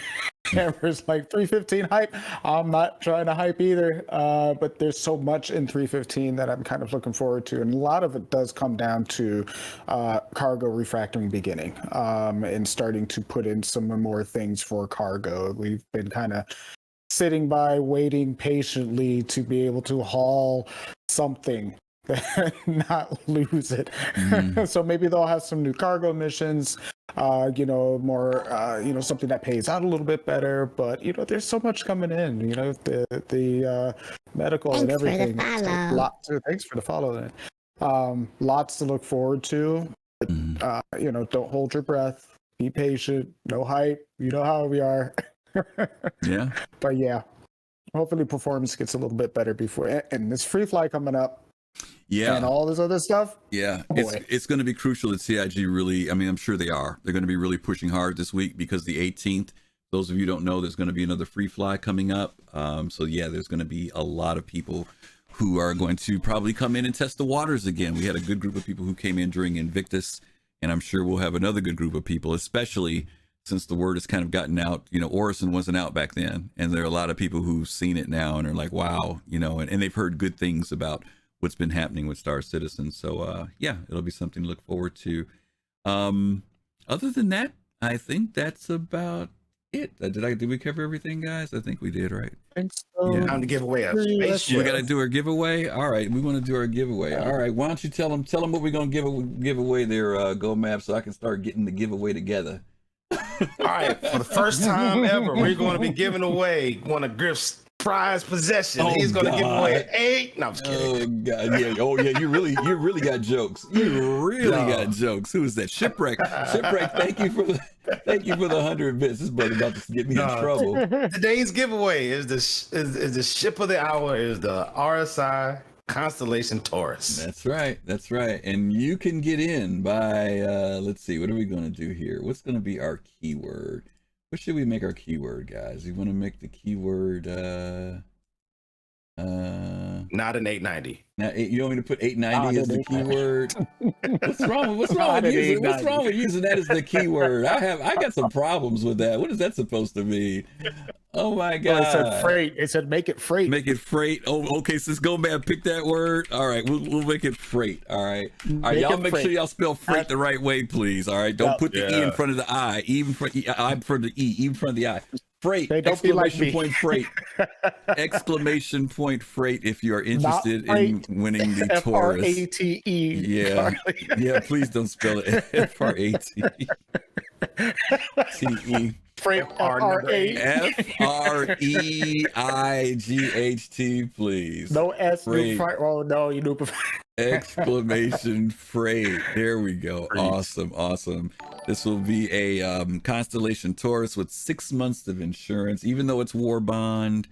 S2: like 315 hype. I'm not trying to hype either. But there's so much in 315 that I'm kind of looking forward to, and a lot of it does come down to cargo refactoring beginning, and starting to put in some more things for cargo. We've been kind of sitting by waiting patiently to be able to haul something, not lose it. So maybe they'll have some new cargo missions, more, something that pays out a little bit better. But there's so much coming in. The medical and everything. Thanks for the follow. Lots to look forward to. Don't hold your breath. Be patient. No hype. You know how we are.
S4: Yeah.
S2: But yeah, hopefully performance gets a little bit better before, and this free fly coming up. Yeah. And all this other stuff.
S4: Yeah. It's going to be crucial that CIG really, I'm sure they are. They're going to be really pushing hard this week, because the 18th, those of you who don't know, there's going to be another free fly coming up. So yeah, there's going to be a lot of people who are going to probably come in and test the waters again. We had a good group of people who came in during Invictus, and I'm sure we'll have another good group of people, especially since the word has kind of gotten out. Orison wasn't out back then, and there are a lot of people who've seen it now and are like, wow, and they've heard good things about what's been happening with Star Citizen. So yeah, it'll be something to look forward to. Other than that, I think that's about it. Did we cover everything, guys? I think we did, right?
S2: I think so.
S4: Yeah.
S1: Time to give away a spaceship.
S4: We got to do our giveaway. All right, we want to do our giveaway. All right, why don't you tell them what we're gonna give away there, GomabATL, so I can start getting the giveaway together.
S1: All right, for the first time ever, we're going to be giving away one of Griff's prized possessions. He's going to give away 8. No, I'm just kidding.
S4: Oh God, yeah. Oh yeah, you really got jokes. You really got jokes. Who is that? Shipwreck. Thank you for the 100 bits. This brother about to get me in trouble.
S1: Today's giveaway is the ship of the hour is the RSI Constellation Taurus.
S4: That's right. And you can get in by let's see, what are we going to do here? What's going to be our keyword? What should we make our keyword, guys? We want to make the keyword
S1: Not an 890.
S4: Now you want me to put 890 as the keyword? What's wrong with using that as the keyword? I got some problems with that. What is that supposed to mean? Oh my God!
S2: Well, it said freight. It said make it freight.
S4: Make it freight. Oh, okay. Since GomabATL pick that word. All right, we'll make it freight. All right. Y'all make sure y'all spell freight the right way, please. All right. Don't put the E in front of the I. Even for I in front of the E. Even in front of the I. Freight!
S2: Hey, don't be like
S4: exclamation
S2: me.
S4: point freight! Exclamation point freight! If you are interested in winning the Taurus.
S2: F-R-A-T-E.
S4: Yeah, yeah. Please don't spell it F-R-A-T-E.
S2: Freight.
S4: F-R-E-I-G-H-T. Please.
S2: No S.
S4: Freight.
S2: Oh no, you knew.
S4: Exclamation freight. There we go. Awesome. This will be a Constellation Taurus with 6 months of insurance, even though it's war bond.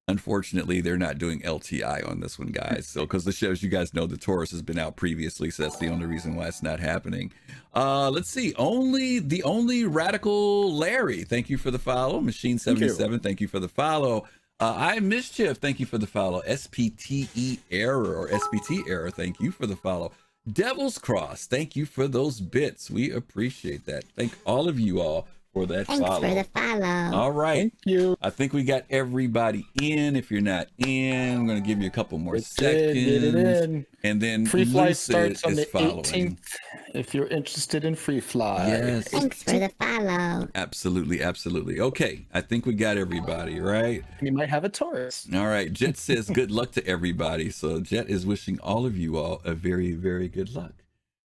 S4: Unfortunately, they're not doing LTI on this one, guys. So, because the shows, you guys know, the Taurus has been out previously, so that's the only reason why it's not happening. Let's see. The only Radical Larry, thank you for the follow. Machine 77, thank you for the follow. I Mischief, thank you for the follow. SPTE Error or SPT Error, thank you for the follow. Devil's Cross, thank you for those bits. We appreciate that. Thank all of you all for that
S6: Thanks
S4: follow.
S6: for the follow.
S4: All right.
S2: Thank you.
S4: I think we got everybody in. If you're not in, I'm going to give you a couple more
S2: Get it
S4: seconds.
S2: in.
S4: And then
S2: Free fly
S4: Lucid
S2: starts on the
S4: is following.
S2: 18th. If you're interested in free fly.
S4: Yes.
S6: Thanks for the follow.
S4: Absolutely. Okay. I think we got everybody, right?
S2: You might have a Taurus.
S4: All right. Jet says good luck to everybody. So Jet is wishing all of you all a very, very good luck.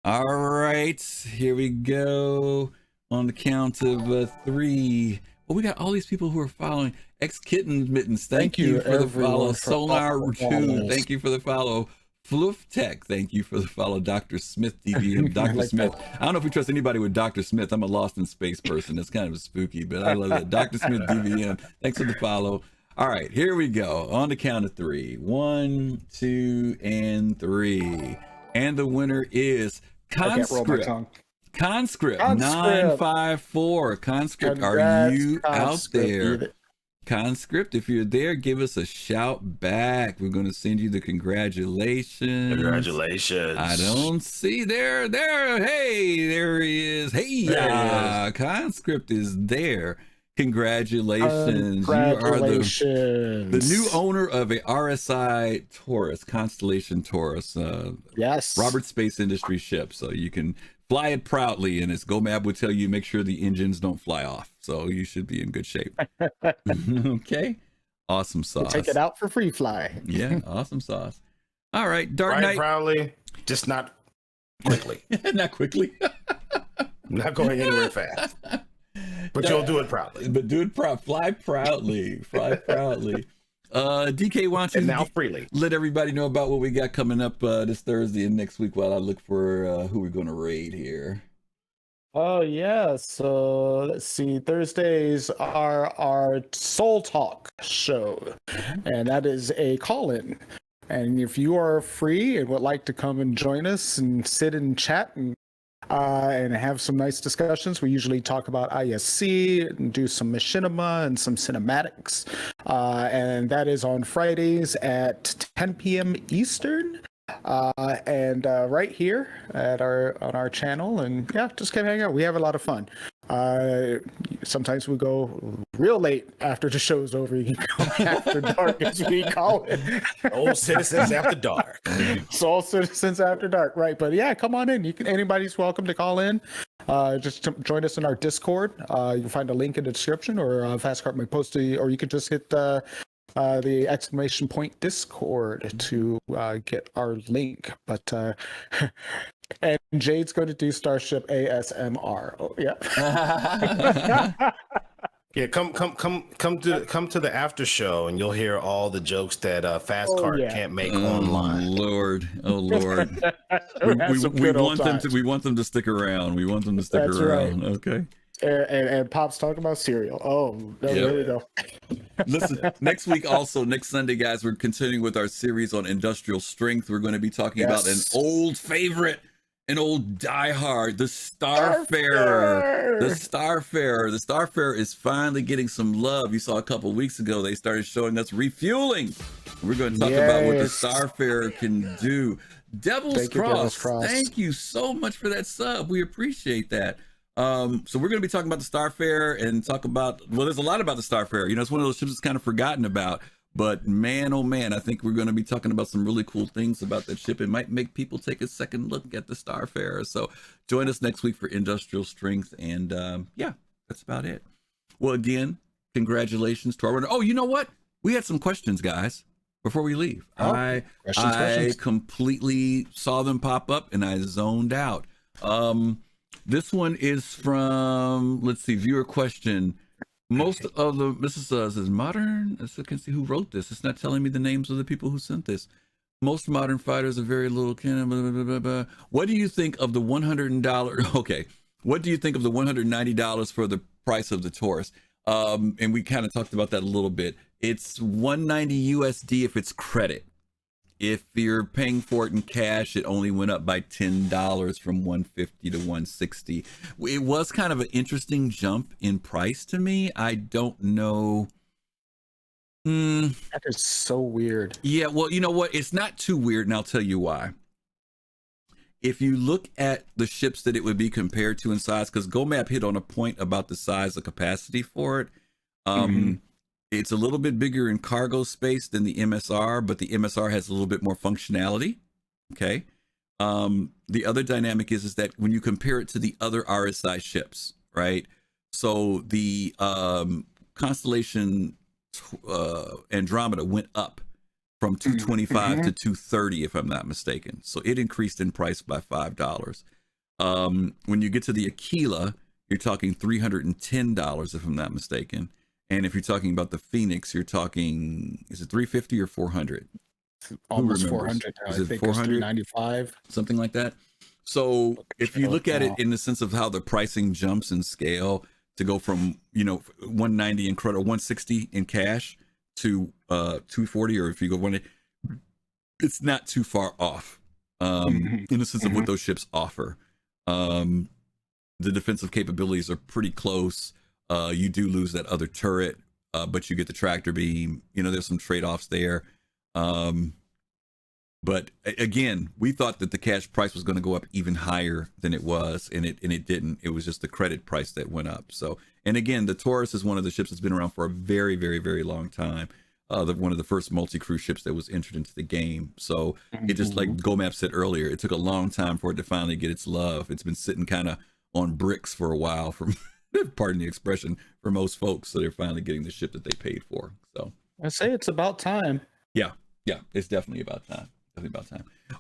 S4: All right. Here we go. On the count of 3. Well, we got all these people who are following. X-Kitten Mittens, thank you for the follow. Sonar 2, thank you for the follow. Floof Tech, thank you for the follow. Dr. Smith DVM, Dr.
S2: like
S4: Smith.
S2: that.
S4: I don't know if we trust anybody with Dr. Smith. I'm a Lost in Space person. That's kind of spooky, but I love that. Dr. Smith DVM, thanks for the follow. All right, here we go. On the count of 3. 1, 2, and 3. And the winner is Conscript. Conscript 954. Conscript, are you out there? Conscript, if you're there, give us a shout back. We're going to send you the congratulations. I don't see there. Hey, there he is. Hey, Conscript is there. Congratulations. You are the new owner of a RSI Taurus, Constellation Taurus.
S2: Yes.
S4: Robert Space Industry ship. So you can fly it proudly, and as Gomab would tell you, make sure the engines don't fly off. So you should be in good shape. Okay. Awesome sauce.
S2: We'll take it out for free fly.
S4: Yeah, awesome sauce. All right, Dark
S1: Right,
S4: Knight.
S1: proudly, just not quickly.
S4: Not quickly.
S1: Not going anywhere fast. But you'll do it proudly.
S4: But do it fly proudly. Fly proudly. DK wants you
S1: And
S4: to
S1: now freely.
S4: let everybody know about what we got coming up this Thursday and next week while I look for who we're going to raid here.
S2: Oh yeah, so let's see. Thursdays are our Soul Talk show, and that is a call-in. And if you are free and would like to come and join us and sit and chat and have some nice discussions, we usually talk about ISC and do some machinima and some cinematics. And that is on Fridays at 10 p.m. Eastern. And right here on our channel, and yeah, just come hang out. We have a lot of fun. Sometimes we go real late after the show's over. You can go after dark, as we call it.
S1: Old citizens after dark.
S2: Soul Citizens After Dark, right? But yeah, come on in. Anybody's welcome to call in. Just join us in our Discord. You can find a link in the description, or Fastcart might post or you could just hit the exclamation point Discord to get our link. But and Jade's going to do Starship ASMR. Oh, yeah.
S1: Yeah, come to the after show, and you'll hear all the jokes that Fastcart can't make online.
S4: Oh Lord. we want them to stick around. We want them to stick around. Right. Okay.
S2: And Pop's talking about cereal. Oh, no, there we go.
S4: Listen, next Sunday, guys, we're continuing with our series on industrial strength. We're going to be talking about an old favorite, an old diehard, the Starfarer. The Starfarer is finally getting some love. You saw a couple weeks ago, they started showing us refueling We're going to talk about what the
S2: Yes.
S4: Starfarer can do. Devil's
S2: Thank you, Devil's
S4: Cross,
S2: Cross.
S4: thank you so much for that sub. We appreciate that. So we're going to be talking about the Starfarer and talk about, well, there's a lot about the Starfarer. You know, it's one of those ships that's kind of forgotten about. But man, oh man, I think we're going to be talking about some really cool things about that ship. It might make people take a second look at the Starfarer. So join us next week for Industrial Strength. And yeah, that's about it. Well, again, congratulations to our winner. Oh, you know what? We had some questions, guys, before we leave.
S2: Oh,
S4: I
S2: questions.
S4: completely saw them pop up and I zoned out. This one is from, let's see, viewer question. Most of the, this is modern. I can see who wrote this. It's not telling me the names of the people who sent this. Most modern fighters are very little. Blah, blah, blah, blah. What do you think of the $100? Okay. What do you think of the $190 for the price of the Taurus? And we kind of talked about that a little bit. It's $190 USD if it's credit. If you're paying for it in cash, it only went up by $10 from 150 to 160. It was kind of an interesting jump in price to me. I don't know.
S2: That is so weird.
S4: Yeah, well, you know what? It's not too weird, and I'll tell you why. If you look at the ships that it would be compared to in size, because GomAP hit on a point about the size of capacity for it. It's a little bit bigger in cargo space than the MSR, but the MSR has a little bit more functionality. Okay. The other dynamic is that when you compare it to the other RSI ships, right? So the Constellation Andromeda went up from 225 to 230, if I'm not mistaken. So it increased in price by $5. When you get to the Aquila, you're talking $310, if I'm not mistaken. And if you're talking about the Phoenix, you're talking, is it 350 or 400?
S2: Almost 400 now.
S4: Is
S2: I
S4: it
S2: think
S4: 400?
S2: it's 395.
S4: Something like that. So if you look at it in the sense of how the pricing jumps in scale to go from, you know, 190 in credit or 160 in cash to 240, or if you go 180, it's not too far off in the sense of what those ships offer. The defensive capabilities are pretty close. You do lose that other turret, but you get the tractor beam. You know, there's some trade-offs there. But again, we thought that the cash price was going to go up even higher than it was, and it didn't. It was just the credit price that went up. So, and again, the Taurus is one of the ships that's been around for a very, very, very long time. One of the first multi-crew ships that was entered into the game. So it just, like GomAP said earlier, it took a long time for it to finally get its love. It's been sitting kind of on bricks for a while, from pardon the expression, for most folks. So they're finally getting the ship that they paid for. So
S2: I say it's about time.
S4: yeah, it's definitely about time.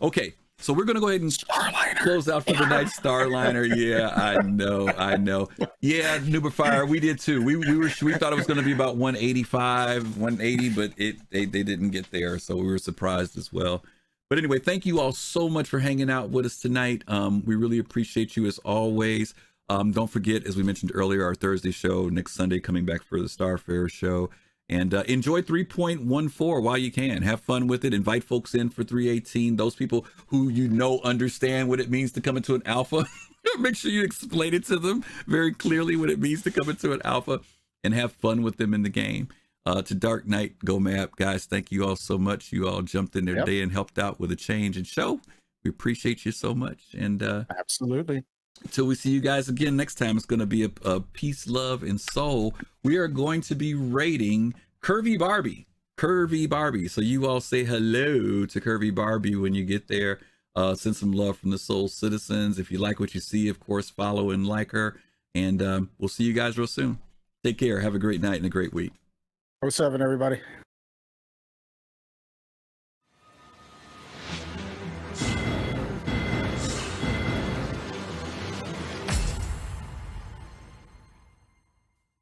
S4: Okay, so we're gonna go ahead and close out for the night. Starliner. Yeah, I know. Yeah, Nuberfire, we did too. We thought it was gonna be about 185, 180, but they didn't get there, so we were surprised as well. But anyway, thank you all so much for hanging out with us tonight. We really appreciate you as always. Don't forget, as we mentioned earlier, our Thursday show next Sunday, coming back for the Starfarer show. And enjoy 3.14 while you can. Have fun with it. Invite folks in for 3.18. Those people who you know understand what it means to come into an alpha. Make sure you explain it to them very clearly what it means to come into an alpha, and have fun with them in the game. To Dark Knight, GomAP, guys, thank you all so much. You all jumped in there today and helped out with a change and show. We appreciate you so much. And
S2: Absolutely.
S4: until we see you guys again next time, it's going to be a peace, love, and soul. We are going to be rating Curvy Barbie. So you all say hello to Curvy Barbie when you get there. Send some love from the Soul Citizens. If you like what you see, of course, follow and like her. And we'll see you guys real soon. Take care. Have a great night and a great week.
S2: 07, everybody.